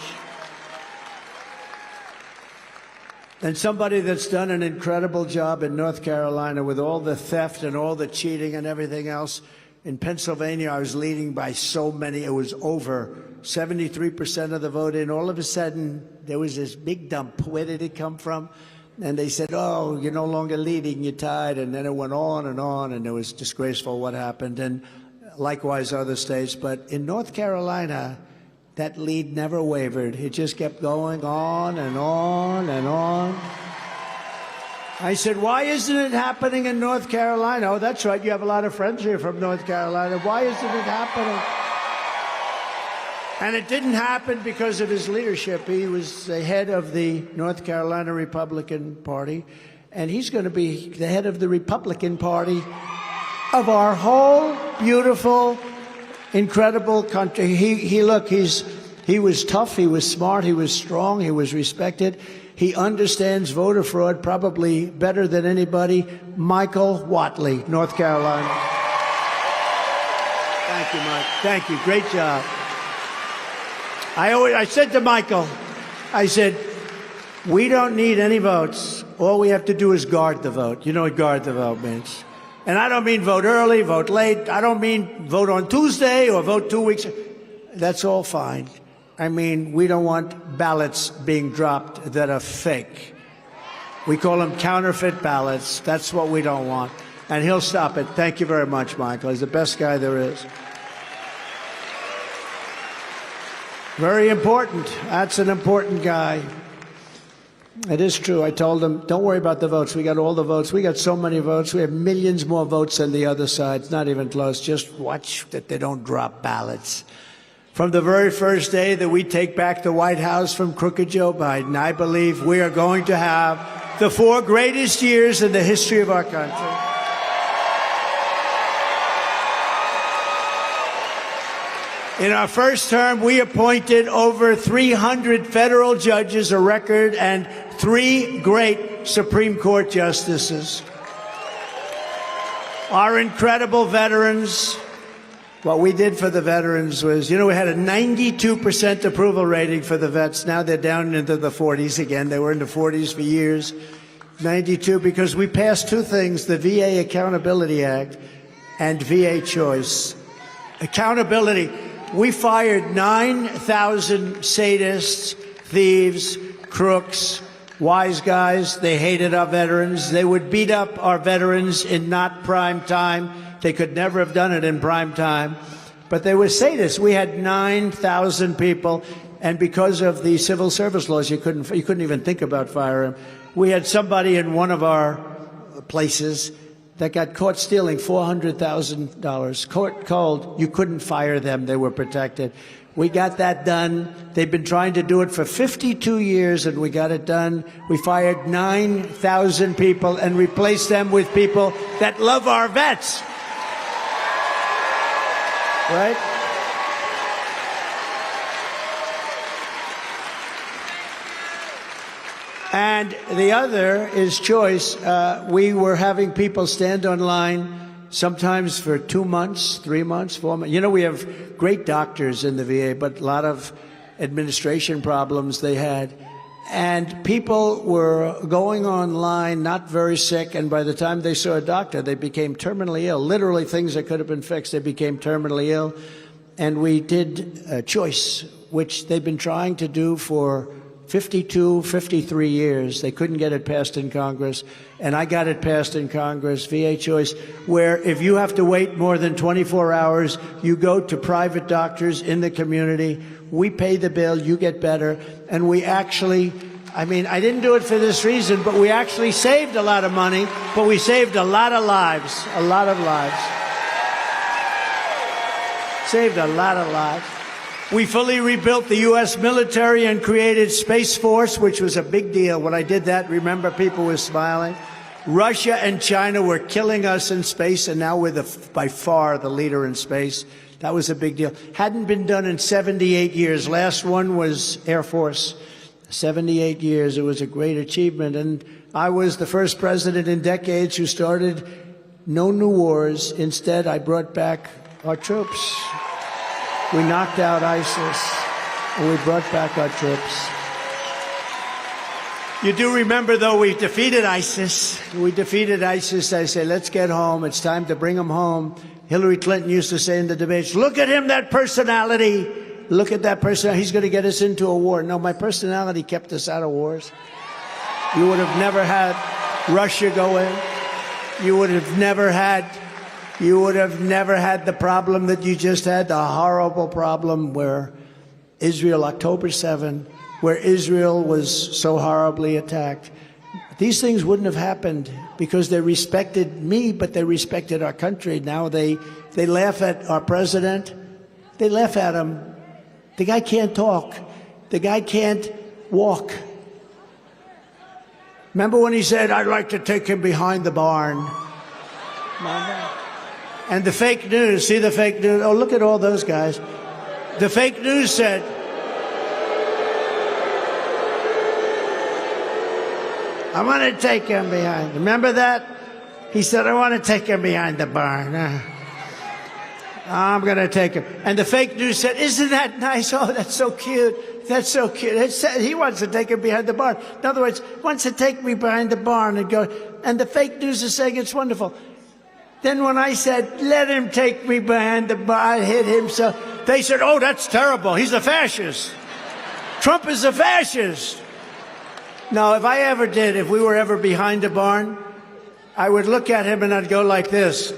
And somebody that's done an incredible job in North Carolina with all the theft and all the cheating and everything else. In Pennsylvania, I was leading by so many. It was over 73% of the vote. And all of a sudden, there was this big dump. Where did it come from? And they said, oh, you're no longer leading, you're tied. And then it went on, and it was disgraceful what happened. And likewise, other states. But in North Carolina, that lead never wavered. It just kept going on and on and on. I said, why isn't it happening in North Carolina? Oh, that's right. You have a lot of friends here from North Carolina. Why isn't it happening? And it didn't happen because of his leadership. He was the head of the North Carolina Republican Party, and he's going to be the head of the Republican Party of our whole beautiful, incredible country. He was tough, he was smart, he was strong, he was respected. He understands voter fraud probably better than anybody. Michael Whatley, North Carolina. Thank you, Mike. Thank you. Great job. I said to Michael, I said, we don't need any votes. All we have to do is guard the vote. You know what guard the vote means. And I don't mean vote early, vote late. I don't mean vote on Tuesday or vote 2 weeks. That's all fine. I mean, we don't want ballots being dropped that are fake. We call them counterfeit ballots. That's what we don't want. And he'll stop it. Thank you very much, Michael. He's the best guy there is. Very important. That's an important guy. It is true. I told him, don't worry about the votes. We got all the votes. We got so many votes. We have millions more votes than the other side. It's not even close. Just watch that they don't drop ballots. From the very first day that we take back the White House from crooked Joe Biden, I believe we are going to have the 4 greatest years in the history of our country. In our first term, we appointed over 300 federal judges, a record, and 3 great Supreme Court justices. Our incredible veterans. What we did for the veterans was, we had a 92% approval rating for the vets. Now they're down into the 40s again. They were in the 40s for years. 92 because we passed 2 things, the VA Accountability Act and VA Choice. Accountability. We fired 9,000 sadists, thieves, crooks, wise guys. They hated our veterans. They would beat up our veterans in not prime time. They could never have done it in prime time. But they were sadists. We had 9,000 people, and because of the civil service laws, you couldn't even think about firing them. We had somebody in one of our places that got caught stealing $400,000. Court cold, you couldn't fire them. They were protected. We got that done. They've been trying to do it for 52 years, and we got it done. We fired 9,000 people and replaced them with people that love our vets. Right? And the other is choice. We were having people stand online sometimes for 2 months, 3 months, 4 months. We have great doctors in the VA, but a lot of administration problems they had. And people were going online, not very sick, and by the time they saw a doctor, they became terminally ill. Literally things that could have been fixed, they became terminally ill. And we did Choice, which they've been trying to do for 52, 53 years. They couldn't get it passed in Congress, and I got it passed in Congress, VA Choice, where if you have to wait more than 24 hours, you go to private doctors in the community. We pay the bill, you get better, and we actually, I didn't do it for this reason, but we actually saved a lot of money, but we saved a lot of lives, Saved a lot of lives. We fully rebuilt the U.S. military and created Space Force, which was a big deal. When I did that, remember, people were smiling. Russia and China were killing us in space, and now we're by far the leader in space. That was a big deal. Hadn't been done in 78 years. Last one was Air Force. 78 years. It was a great achievement. And I was the first president in decades who started no new wars. Instead, I brought back our troops. We knocked out ISIS, and we brought back our troops. You do remember, though, we defeated ISIS. We defeated ISIS. I say, let's get home. It's time to bring them home. Hillary Clinton used to say in the debates, look at him, that personality. Look at that person. He's going to get us into a war. No, my personality kept us out of wars. You would have never had Russia go in. You would have never had the problem that you just had, the horrible problem where Israel, October 7, where Israel was so horribly attacked. These things wouldn't have happened because they respected me, but they respected our country. Now they laugh at our president. They laugh at him. The guy can't talk. The guy can't walk. Remember when he said, I'd like to take him behind the barn? And the fake news, see the fake news? Oh, look at all those guys. The fake news said, I want to take him behind. Remember that? He said, I want to take him behind the barn. I'm going to take him. And the fake news said, isn't that nice? Oh, that's so cute. That's so cute. It said he wants to take him behind the barn. In other words, wants to take me behind the barn and go. And the fake news is saying it's wonderful. Then when I said, let him take me behind the barn, I hit him. So they said, oh, that's terrible. He's a fascist. Trump is a fascist. Now, if we were ever behind a barn, I would look at him and I'd go like this.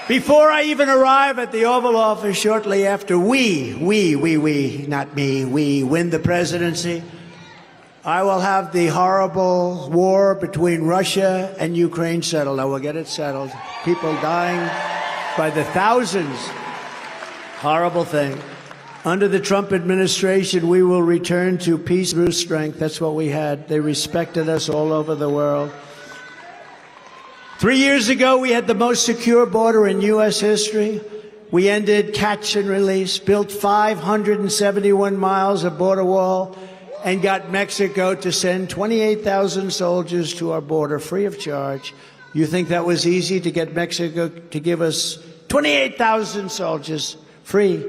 Before I even arrive at the Oval Office, shortly after we, not me, we win the presidency, I will have the horrible war between Russia and Ukraine settled. I will get it settled. People dying by the thousands. Horrible thing. Under the Trump administration, we will return to peace through strength. That's what we had. They respected us all over the world. 3 years ago, we had the most secure border in U.S. history. We ended catch and release, built 571 miles of border wall, and got Mexico to send 28,000 soldiers to our border free of charge. You think that was easy to get Mexico to give us 28,000 soldiers free?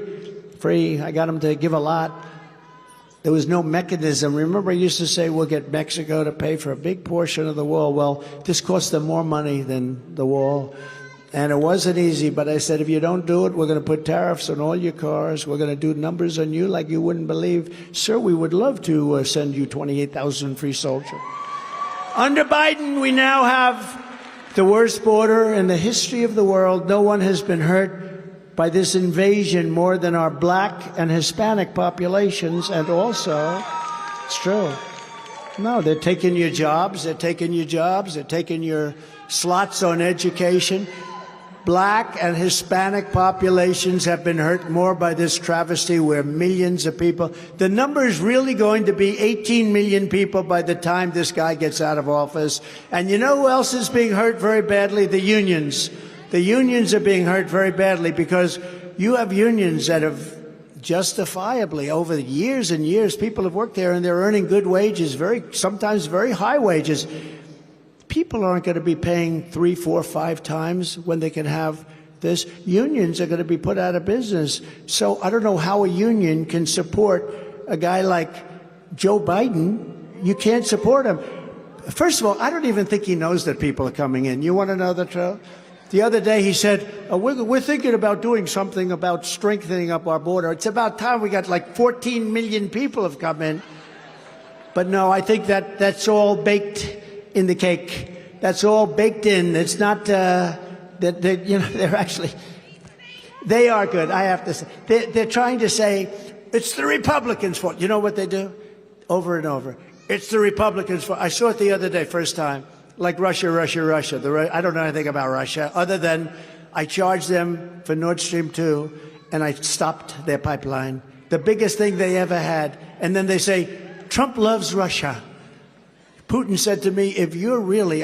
Free. I got them to give a lot. There was no mechanism. Remember, I used to say we'll get Mexico to pay for a big portion of the wall. Well, this cost them more money than the wall. And it wasn't easy, but I said, if you don't do it, we're going to put tariffs on all your cars. We're going to do numbers on you like you wouldn't believe. Sir, we would love to send you 28,000 free soldiers. Under Biden, we now have the worst border in the history of the world. No one has been hurt by this invasion more than our black and Hispanic populations. And also, it's true. No, they're taking your jobs. They're taking your jobs. They're taking your slots on education. Black and Hispanic populations have been hurt more by this travesty where millions of people, the number is really going to be 18 million people by the time this guy gets out of office. And you know who else is being hurt very badly? The unions. The unions are being hurt very badly because you have unions that have justifiably over the years and years, people have worked there and they're earning good wages, sometimes very high wages. People aren't going to be paying 3, 4, 5 times when they can have this. Unions are going to be put out of business. So I don't know how a union can support a guy like Joe Biden. You can't support him. First of all, I don't even think he knows that people are coming in. You want to know the truth? The other day he said, we're thinking about doing something about strengthening up our border. It's about time. We got like 14 million people have come in. But no, I think that's all baked in the cake. That's all baked in. It's not they're actually, they are good, I have to say. They're trying to say, it's the Republicans' fault. You know what they do? Over and over. It's the Republicans' fault. I saw it the other day, first time. Like Russia. I don't know anything about Russia, other than I charged them for Nord Stream 2, and I stopped their pipeline. The biggest thing they ever had. And then they say, Trump loves Russia. Putin said to me, if you're really,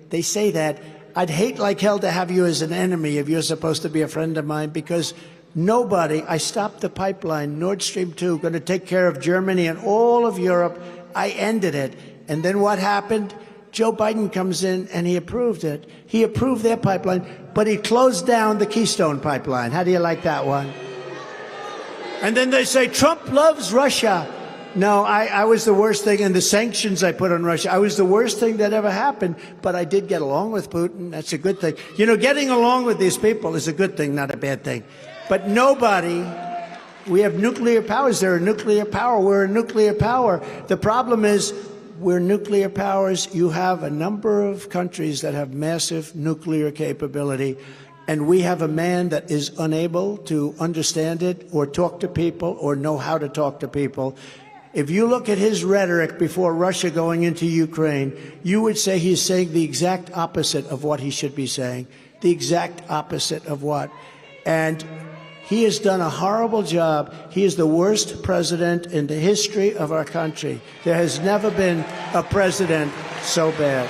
they say that, I'd hate like hell to have you as an enemy if you're supposed to be a friend of mine, because Nobody. I stopped the pipeline, Nord Stream 2, going to take care of Germany and all of Europe. I ended it. And then what happened? Joe Biden comes in and he approved it. He approved their pipeline, but he closed down the Keystone pipeline. How do you like that one? And then they say, Trump loves Russia. No, I was the worst thing, and the sanctions I put on Russia, I was the worst thing that ever happened, but I did get along with Putin. That's a good thing. You know, getting along with these people is a good thing, not a bad thing. But nobody, we have nuclear powers. They're a nuclear power. We're a nuclear power. The problem is we're nuclear powers. You have a number of countries that have massive nuclear capability, and we have a man that is unable to understand it or talk to people or know how to talk to people. If you look at his rhetoric before Russia going into Ukraine, you would say he's saying the exact opposite of what he should be saying, the exact opposite of what. And he has done a horrible job. He is the worst president in the history of our country. There has never been a president so bad.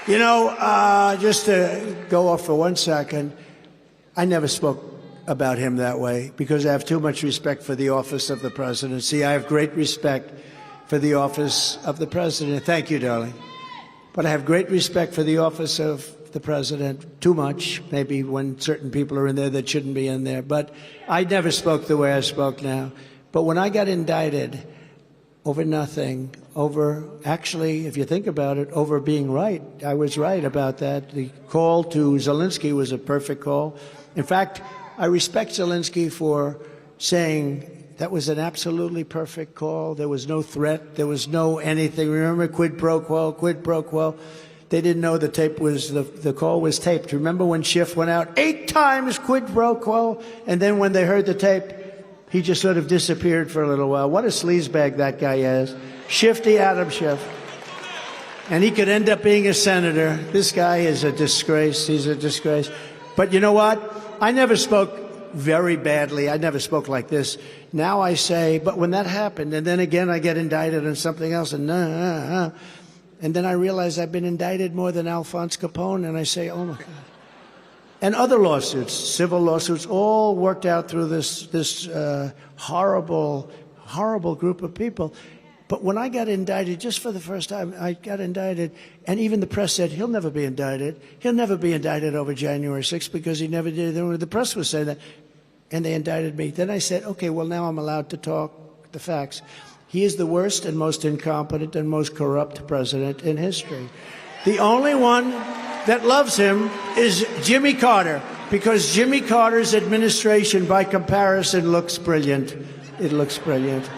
You know, just to go off for 1 second, I never spoke about him that way because I have too much respect for the office of the presidency. I have great respect for the office of the president. Thank you, darling. But I have great respect for the office of the president, too much, maybe when certain people are in there that shouldn't be in there. But I never spoke the way I spoke now. But when I got indicted over nothing, over, actually, if you think about it, over being right, I was right about that. The call to Zelensky was a perfect call. In fact, I respect Zelensky for saying that was an absolutely perfect call. There was no threat. There was no anything. Remember, quid pro quo, quid pro quo. They didn't know the tape was, the call was taped. Remember when Schiff went out 8 times quid pro quo? And then when they heard the tape, he just sort of disappeared for a little while. What a sleazebag that guy is. Shifty Adam Schiff. And he could end up being a senator. This guy is a disgrace. He's a disgrace. But you know what? I never spoke very badly. I never spoke like this. Now I say, but when that happened, and then again I get indicted on something else, and then I realize I've been indicted more than Alphonse Capone, and I say, oh my God. And other lawsuits, civil lawsuits, all worked out through this horrible, horrible group of people. But when I got indicted, just for the first time, I got indicted, and even the press said, he'll never be indicted. He'll never be indicted over January 6th because he never did. The press was saying that, and they indicted me. Then I said, okay, well, now I'm allowed to talk the facts. He is the worst and most incompetent and most corrupt president in history. The only one that loves him is Jimmy Carter, because Jimmy Carter's administration, by comparison, looks brilliant. It looks brilliant.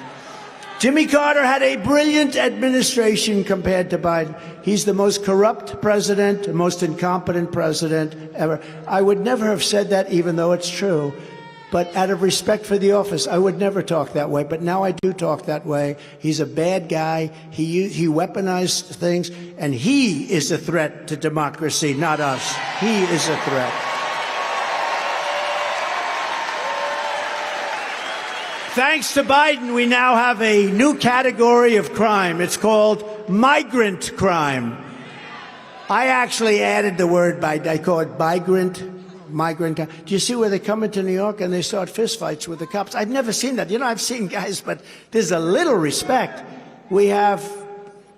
Jimmy Carter had a brilliant administration compared to Biden. He's the most corrupt president, the most incompetent president ever. I would never have said that, even though it's true. But out of respect for the office, I would never talk that way. But now I do talk that way. He's a bad guy. He weaponized things, and he is a threat to democracy, not us. He is a threat. Thanks to Biden, we now have a new category of crime. It's called migrant crime. I actually added the word, I call it migrant. Do you see where they come into New York and they start fistfights with the cops? I've never seen that. You know, I've seen guys, but there's a little respect. We have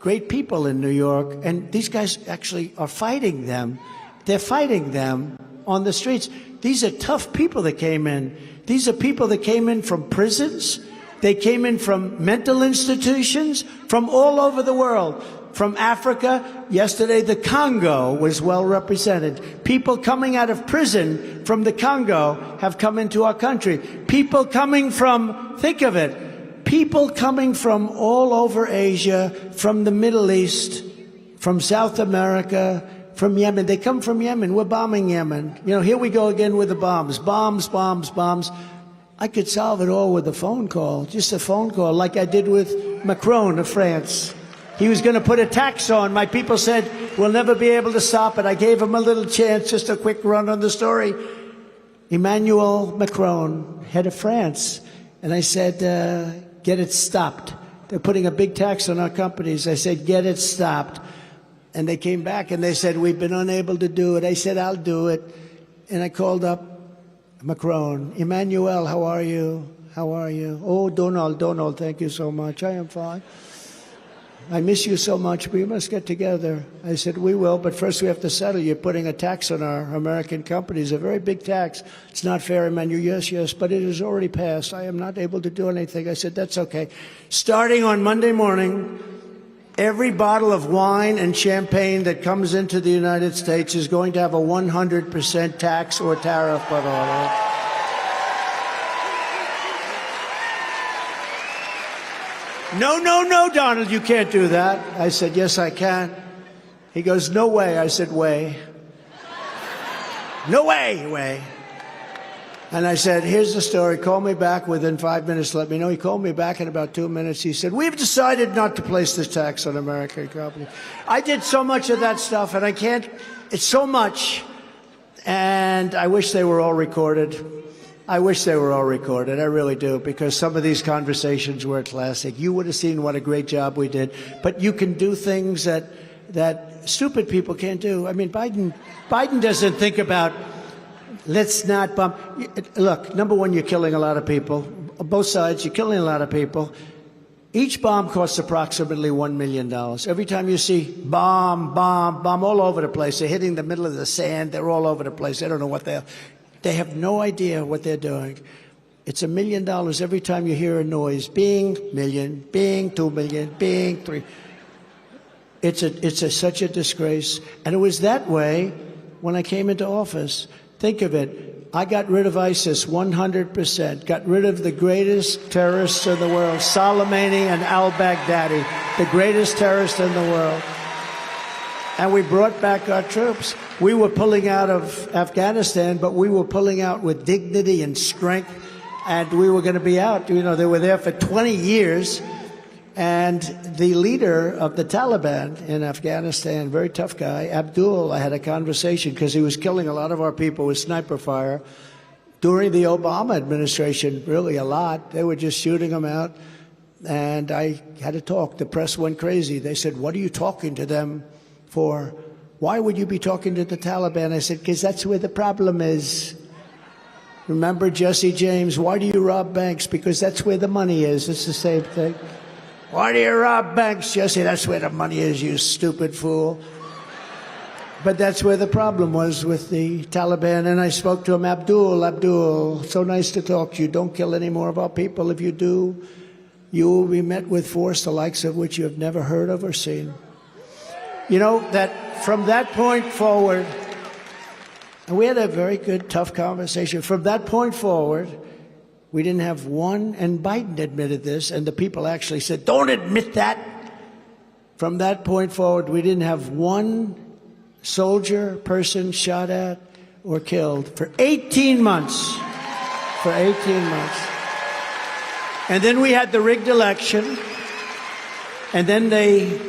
great people in New York, and these guys actually are fighting them. They're fighting them on the streets. These are tough people that came in. These are people that came in from prisons. They came in from mental institutions, from all over the world. From Africa, yesterday the Congo was well represented. People coming out of prison from the Congo have come into our country. People coming from, think of it, people coming from all over Asia, from the Middle East, from South America, from Yemen. They come from Yemen. We're bombing Yemen. You know, here we go again with the bombs. Bombs, bombs, bombs. I could solve it all with a phone call, just a phone call, like I did with Macron of France. He was going to put a tax on. My people said, we'll never be able to stop it. I gave him a little chance, just a quick run on the story. Emmanuel Macron, head of France. And I said, get it stopped. They're putting a big tax on our companies. I said, get it stopped. And they came back and they said, we've been unable to do it. I said, I'll do it. And I called up Macron. Emmanuel, how are you? How are you? Oh, Donald, thank you so much. I am fine. I miss you so much. We must get together. I said, we will, but first we have to settle. You're putting a tax on our American companies, a very big tax. It's not fair, Emmanuel. Yes, but it has already passed. I am not able to do anything. I said, that's okay. Starting on Monday morning, every bottle of wine and champagne that comes into the United States is going to have a 100% tax or tariff put on it. No, Donald, you can't do that. I said, yes, I can. He goes, no way. I said, way. No way. And I said, here's the story. Call me back within 5 minutes. Let me know. He called me back in about 2 minutes. He said, we've decided not to place this tax on American companies. I did so much of that stuff, and I can't. It's so much. And I wish they were all recorded. I really do, because some of these conversations were classic. You would have seen what a great job we did. But you can do things that stupid people can't do. I mean, Biden doesn't think about, let's not bomb. Look, number one, you're killing a lot of people. Both sides, you're killing a lot of people. Each bomb costs approximately $1 million. Every time you see bomb all over the place, they're hitting the middle of the sand. They're all over the place. They don't know what they have no idea what they're doing. It's $1 million every time you hear a noise. Bing, million, bing, 2 million, bing, 3. It's such a disgrace. And it was that way when I came into office. Think of it. I got rid of ISIS 100%. Got rid of the greatest terrorists in the world, Soleimani and al-Baghdadi, the greatest terrorists in the world. And we brought back our troops. We were pulling out of Afghanistan, but we were pulling out with dignity and strength, and we were going to be out. You know, they were there for 20 years, and the leader of the Taliban in Afghanistan, very tough guy, Abdul, I had a conversation because he was killing a lot of our people with sniper fire. During the Obama administration, really a lot. They were just shooting them out, and I had to talk. The press went crazy. They said, what are you talking to them for? Why would you be talking to the Taliban? I said, because that's where the problem is. Remember Jesse James, why do you rob banks? Because that's where the money is. It's the same thing. Why do you rob banks, Jesse? That's where the money is, you stupid fool. But that's where the problem was with the Taliban. And I spoke to him, Abdul, so nice to talk to you. Don't kill any more of our people. If you do, you will be met with force the likes of which you have never heard of or seen. You know, that from that point forward, and we had a very good, tough conversation. From that point forward, we didn't have one, and Biden admitted this, and the people actually said, don't admit that. From that point forward, we didn't have one soldier, person shot at or killed for 18 months. For 18 months. And then we had the rigged election, and then they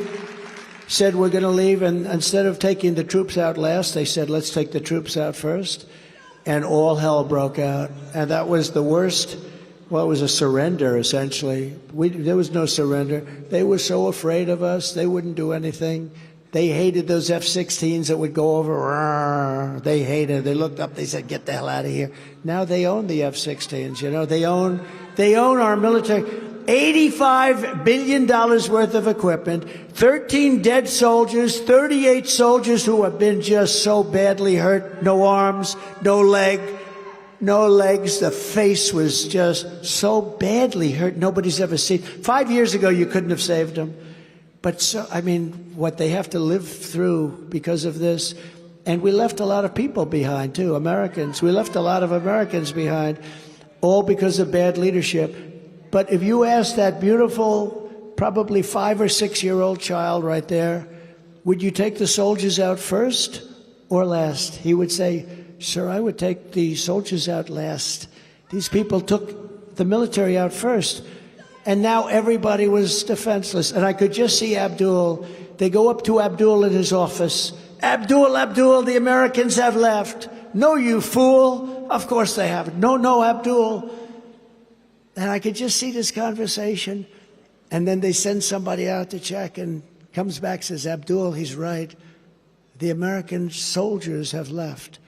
said we're going to leave, and instead of taking the troops out last, they said let's take the troops out first, and all hell broke out. And that was the worst. Well, it was a surrender, essentially. There was no surrender. They were so afraid of us, they wouldn't do anything. They hated those F-16s that would go over. They hated it. They looked up, they said, get the hell out of here. Now they own the F-16s, you know. They own our military. $85 billion worth of equipment, 13 dead soldiers, 38 soldiers who have been just so badly hurt, no arms, no legs. The face was just so badly hurt, nobody's ever seen. 5 years ago, you couldn't have saved them. But, so, I mean, what they have to live through because of this. And we left a lot of people behind, too, Americans. We left a lot of Americans behind, all because of bad leadership. But if you ask that beautiful, probably 5 or 6 year old child right there, would you take the soldiers out first or last? He would say, sir, I would take the soldiers out last. These people took the military out first. And now everybody was defenseless. And I could just see Abdul. They go up to Abdul in his office. Abdul, the Americans have left. No, you fool. Of course they haven't. No, Abdul. And I could just see this conversation. And then they send somebody out to check, and Comes back, says, Abdul, he's right. The American soldiers have left.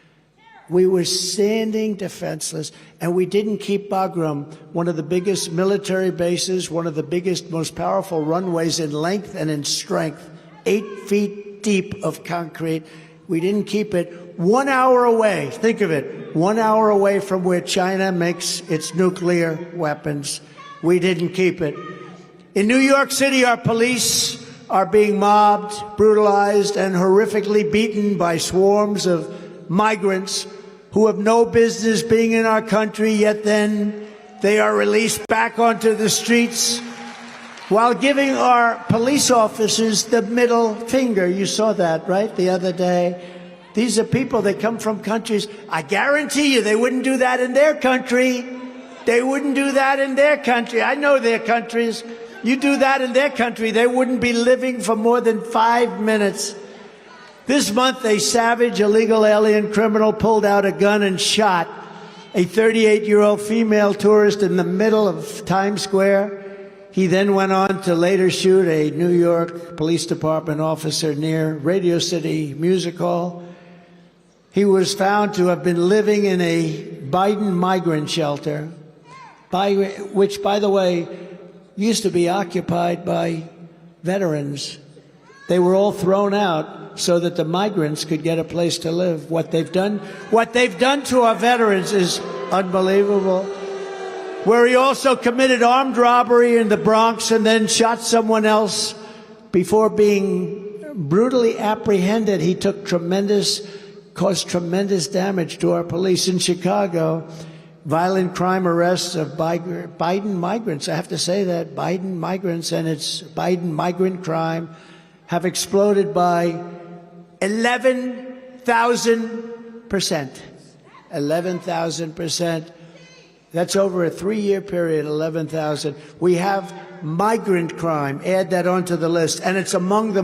We were standing defenseless, and we didn't keep Bagram, one of the biggest military bases, one of the biggest, most powerful runways in length and in strength, 8 feet deep of concrete. We didn't keep it 1 hour away. Think of it, 1 hour away from where China makes its nuclear weapons. We didn't keep it. In New York City, our police are being mobbed, brutalized, and horrifically beaten by swarms of migrants who have no business being in our country, yet then they are released back onto the streets while giving our police officers the middle finger. You saw that, right, the other day? These are people that come from countries, I guarantee you they wouldn't do that in their country. They wouldn't do that in their country. I know their countries. You do that in their country, they wouldn't be living for more than 5 minutes. This month, a savage illegal alien criminal pulled out a gun and shot a 38-year-old female tourist in the middle of Times Square. He then went on to later shoot a New York Police Department officer near Radio City Music Hall. He was found to have been living in a Biden migrant shelter, which, by the way, used to be occupied by veterans. They were all thrown out so that the migrants could get a place to live. What they've done to our veterans is unbelievable. Where he also committed armed robbery in the Bronx and then shot someone else before being brutally apprehended. He caused tremendous damage to our police. In Chicago, violent crime arrests of Biden migrants, I have to say that, Biden migrants, and it's Biden migrant crime, have exploded by 11,000%. 11,000%. That's over a 3-year period, 11,000. We have migrant crime. Add that onto the list. And it's among the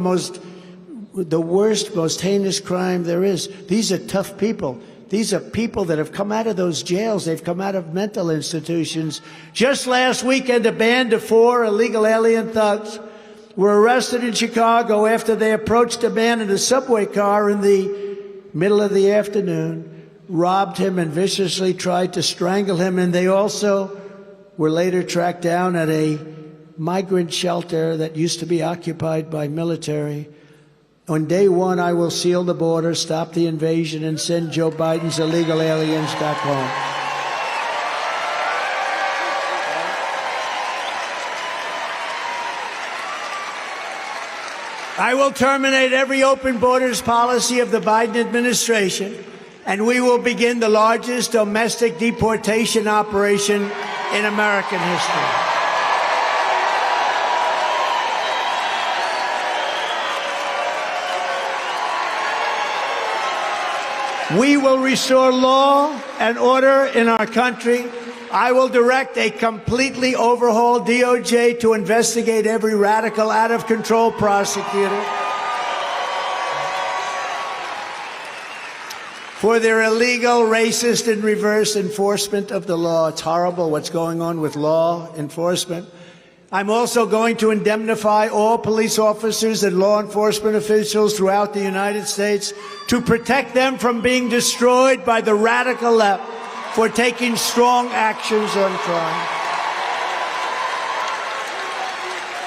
worst, most heinous crime there is. These are tough people. These are people that have come out of those jails. They've come out of mental institutions. Just last weekend, a band of 4 illegal alien thugs were arrested in Chicago after they approached a man in a subway car in the middle of the afternoon, robbed him, and viciously tried to strangle him. And they also were later tracked down at a migrant shelter that used to be occupied by military. On day one, I will seal the border, stop the invasion, and send Joe Biden's illegal aliens back home. I will terminate every open borders policy of the Biden administration, and we will begin the largest domestic deportation operation in American history. We will restore law and order in our country. I will direct a completely overhauled DOJ to investigate every radical, out-of-control prosecutor for their illegal, racist, and reverse enforcement of the law. It's horrible what's going on with law enforcement. I'm also going to indemnify all police officers and law enforcement officials throughout the United States to protect them from being destroyed by the radical left for taking strong actions on crime.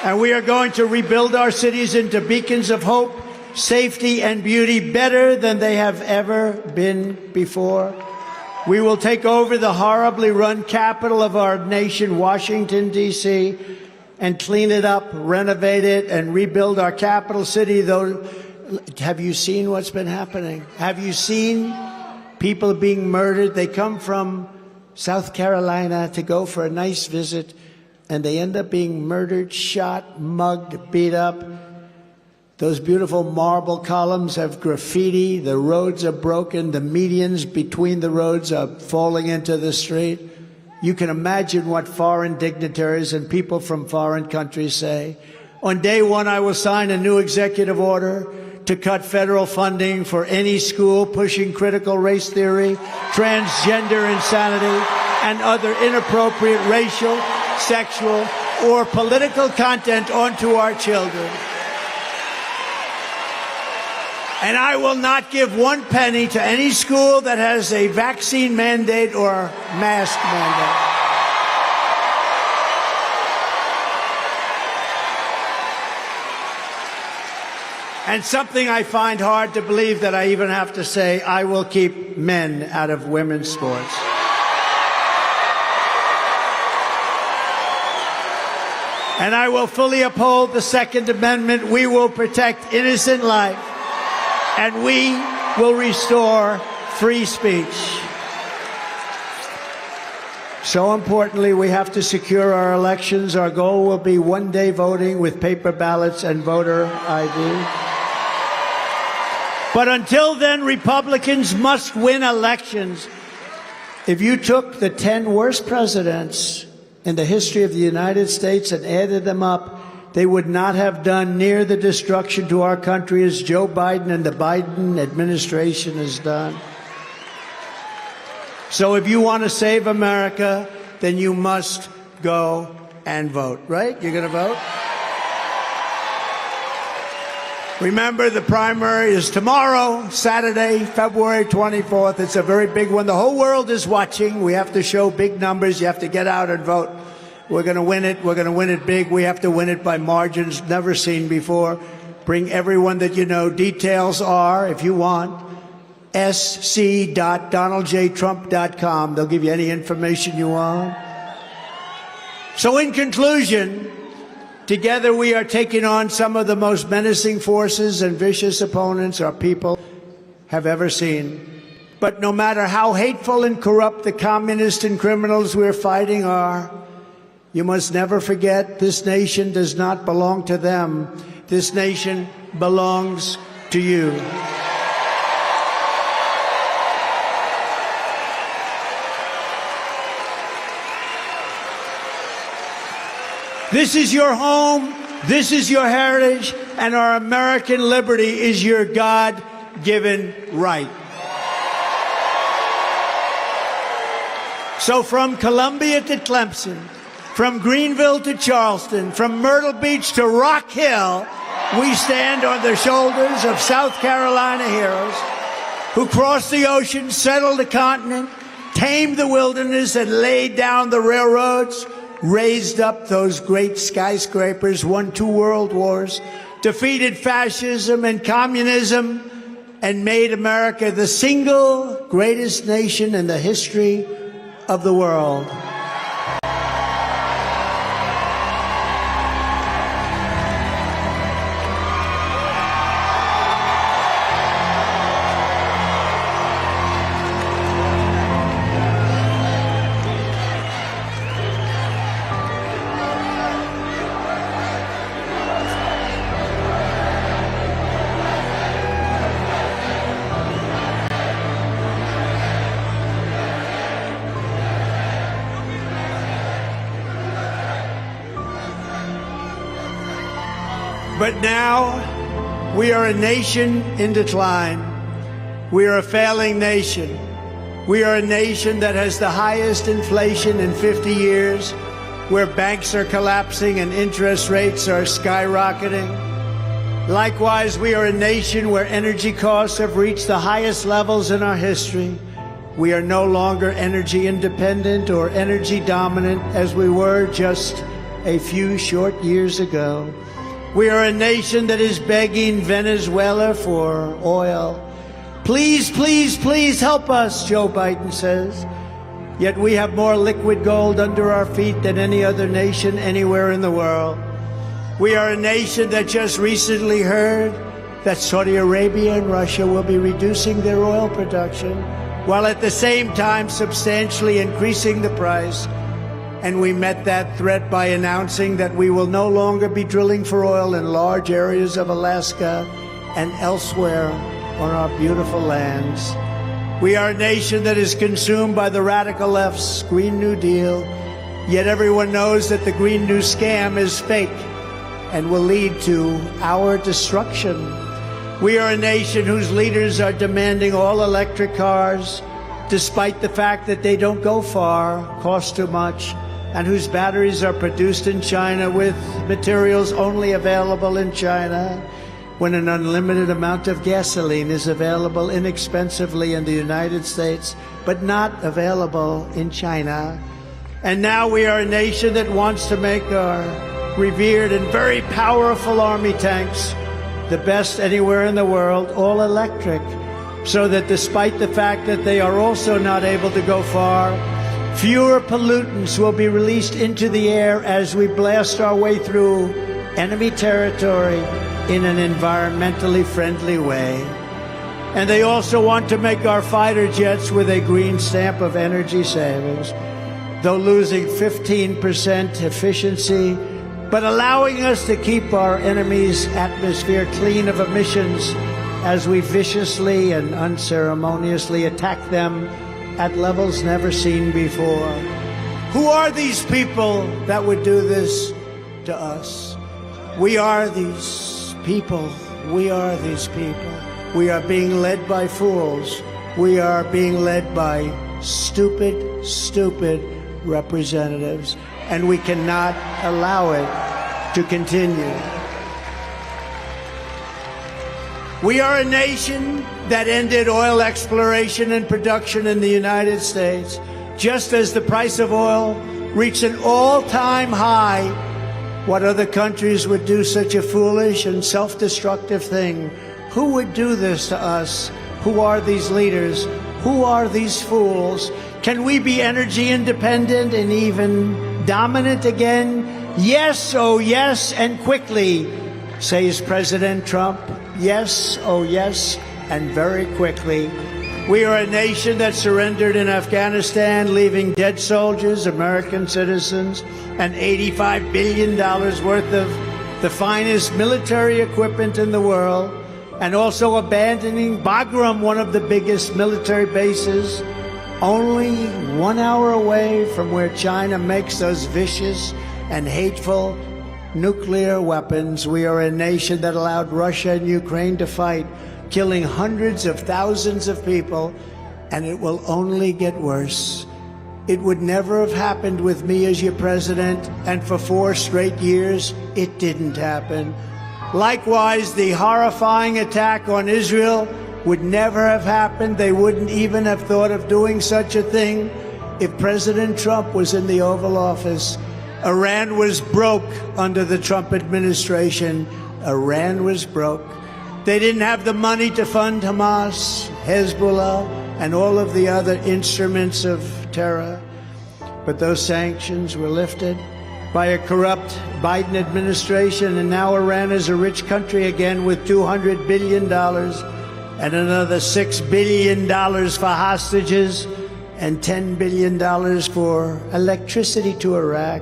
And we are going to rebuild our cities into beacons of hope, safety, and beauty better than they have ever been before. We will take over the horribly run capital of our nation, Washington, D.C., and clean it up, renovate it, and rebuild our capital city. Though, have you seen what's been happening? Have you seen people being murdered? They come from South Carolina to go for a nice visit, and they end up being murdered, shot, mugged, beat up. Those beautiful marble columns have graffiti. The roads are broken. The medians between the roads are falling into the street. You can imagine what foreign dignitaries and people from foreign countries say. On day one, I will sign a new executive order to cut federal funding for any school pushing critical race theory, transgender insanity, and other inappropriate racial, sexual, or political content onto our children. And I will not give 1 penny to any school that has a vaccine mandate or mask mandate. And something I find hard to believe that I even have to say, I will keep men out of women's sports. And I will fully uphold the Second Amendment. We will protect innocent life. And we will restore free speech. So importantly, we have to secure our elections. Our goal will be one-day voting with paper ballots and voter ID. But until then, Republicans must win elections. If you took the 10 worst presidents in the history of the United States and added them up, they would not have done near the destruction to our country as Joe Biden and the Biden administration has done. So if you want to save America, then you must go and vote, right? You're going to vote? Remember, the primary is tomorrow, Saturday, February 24th. It's a very big one. The whole world is watching. We have to show big numbers. You have to get out and vote. We're going to win it. We're going to win it big. We have to win it by margins never seen before. Bring everyone that you know. Details are, if you want, sc.donaldjtrump.com. They'll give you any information you want. So in conclusion, together we are taking on some of the most menacing forces and vicious opponents our people have ever seen. But no matter how hateful and corrupt the communists and criminals we're fighting are, you must never forget this nation does not belong to them. This nation belongs to you. This is your home, this is your heritage, and our American liberty is your God-given right. So from Columbia to Clemson, from Greenville to Charleston, from Myrtle Beach to Rock Hill, we stand on the shoulders of South Carolina heroes who crossed the ocean, settled the continent, tamed the wilderness, and laid down the railroads, raised up those great skyscrapers, won 2 world wars, defeated fascism and communism, and made America the single greatest nation in the history of the world. But now, we are a nation in decline. We are a failing nation. We are a nation that has the highest inflation in 50 years, where banks are collapsing and interest rates are skyrocketing. Likewise, we are a nation where energy costs have reached the highest levels in our history. We are no longer energy independent or energy dominant as we were just a few short years ago. We are a nation that is begging Venezuela for oil. Please, please, please help us, Joe Biden says. Yet we have more liquid gold under our feet than any other nation anywhere in the world. We are a nation that just recently heard that Saudi Arabia and Russia will be reducing their oil production, while at the same time substantially increasing the price. And we met that threat by announcing that we will no longer be drilling for oil in large areas of Alaska and elsewhere on our beautiful lands. We are a nation that is consumed by the radical left's Green New Deal, yet everyone knows that the Green New scam is fake and will lead to our destruction. We are a nation whose leaders are demanding all electric cars, despite the fact that they don't go far, cost too much, and whose batteries are produced in China with materials only available in China. when an unlimited amount of gasoline is available inexpensively in the United States, but not available in China. And now we are a nation that wants to make our revered and very powerful Army tanks the best anywhere in the world, all electric, so that despite the fact that they are also not able to go far, fewer pollutants will be released into the air as we blast our way through enemy territory in an environmentally friendly way. And they also want to make our fighter jets with a green stamp of energy savings, though losing 15% efficiency, but allowing us to keep our enemy's atmosphere clean of emissions as we viciously and unceremoniously attack them at levels never seen before. Who are these people that would do this to us? We are these people. We are these people. We are being led by fools. We are being led by stupid, stupid representatives, and we cannot allow it to continue. We are a nation that ended oil exploration and production in the United States, just as the price of oil reached an all-time high. What other countries would do such a foolish and self-destructive thing? Who would do this to us? Who are these leaders? Who are these fools? Can we be energy independent and even dominant again? Yes, oh yes, and quickly, says President Trump. Yes, oh yes, and very quickly. We are a nation that surrendered in Afghanistan, leaving dead soldiers, American citizens, and $85 billion worth of the finest military equipment in the world, and also abandoning Bagram, one of the biggest military bases, only 1 hour away from where China makes those vicious and hateful nuclear weapons. We are a nation that allowed Russia and Ukraine to fight, killing hundreds of thousands of people, and it will only get worse. It would never have happened with me as your president, and for 4 straight years, it didn't happen. Likewise, the horrifying attack on Israel would never have happened. They wouldn't even have thought of doing such a thing if President Trump was in the Oval Office. Iran was broke under the Trump administration. Iran was broke. They didn't have the money to fund Hamas, Hezbollah, and all of the other instruments of terror. But those sanctions were lifted by a corrupt Biden administration, and now Iran is a rich country again with $200 billion and another $6 billion for hostages and $10 billion for electricity to Iraq,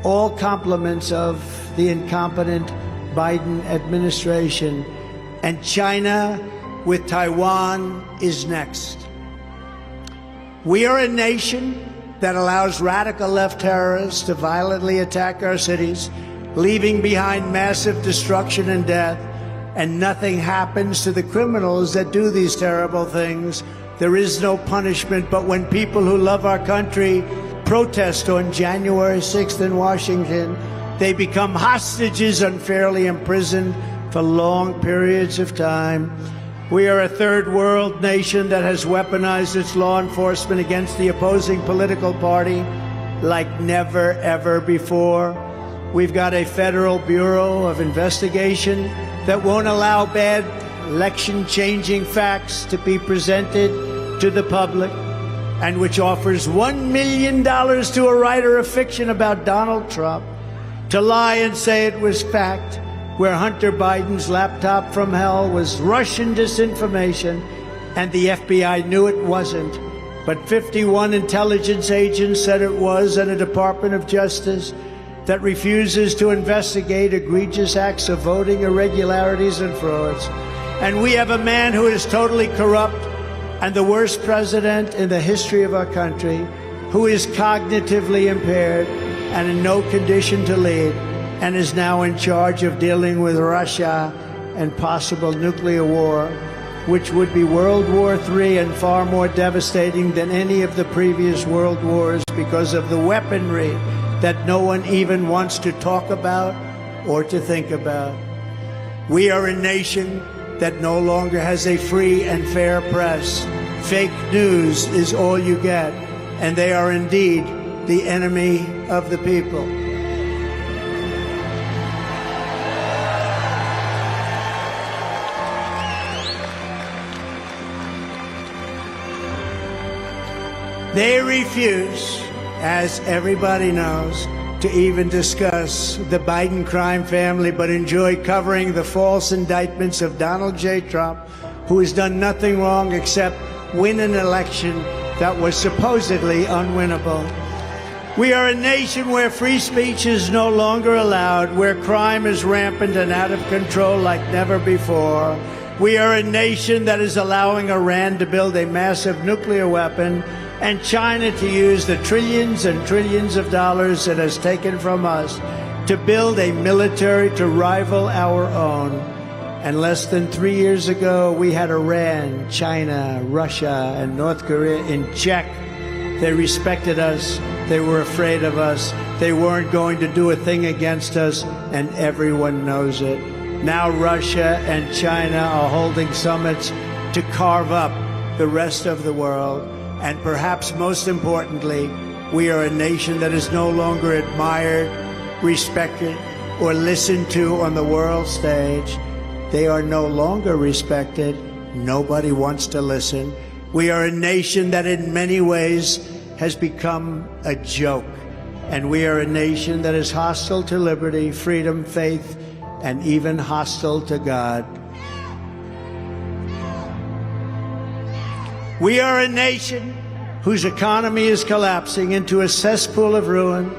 all compliments of the incompetent Biden administration. And China with Taiwan is next. We are a nation that allows radical left terrorists to violently attack our cities, leaving behind massive destruction and death, and nothing happens to the criminals that do these terrible things. There is no punishment, but when people who love our country protest on January 6th in Washington, they become hostages unfairly imprisoned for long periods of time. We are a third world nation that has weaponized its law enforcement against the opposing political party like never, ever before. We've got a Federal Bureau of Investigation that won't allow bad election-changing facts to be presented to the public, and which offers $1 million to a writer of fiction about Donald Trump to lie and say it was fact, where Hunter Biden's laptop from hell was Russian disinformation, and the FBI knew it wasn't. But 51 intelligence agents said it was, and a Department of Justice that refuses to investigate egregious acts of voting irregularities and frauds. And we have a man who is totally corrupt and the worst president in the history of our country, who is cognitively impaired and in no condition to lead, and is now in charge of dealing with Russia and possible nuclear war, which would be World War III and far more devastating than any of the previous world wars because of the weaponry that no one even wants to talk about or to think about. We are a nation that no longer has a free and fair press. Fake news is all you get, and they are indeed the enemy of the people. They refuse, as everybody knows, to even discuss the Biden crime family, but enjoy covering the false indictments of Donald J. Trump, who has done nothing wrong except win an election that was supposedly unwinnable. We are a nation where free speech is no longer allowed, where crime is rampant and out of control like never before. We are a nation that is allowing Iran to build a massive nuclear weapon and China to use the trillions and trillions of dollars it has taken from us to build a military to rival our own. And less than 3 years ago, we had Iran, China, Russia, and North Korea in check. They respected us. They were afraid of us. They weren't going to do a thing against us, and everyone knows it. Now Russia and China are holding summits to carve up the rest of the world. And perhaps most importantly, we are a nation that is no longer admired, respected, or listened to on the world stage. They are no longer respected. Nobody wants to listen. We are a nation that in many ways has become a joke. And we are a nation that is hostile to liberty, freedom, faith, and even hostile to God. We are a nation whose economy is collapsing into a cesspool of ruin,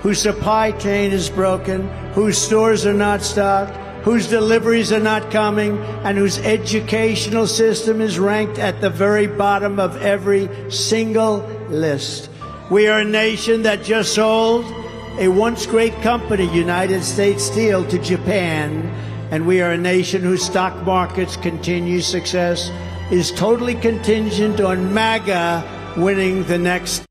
whose supply chain is broken, whose stores are not stocked, whose deliveries are not coming, and whose educational system is ranked at the very bottom of every single list. We are a nation that just sold a once great company, United States Steel, to Japan, and we are a nation whose stock market's continued success is totally contingent on MAGA winning the next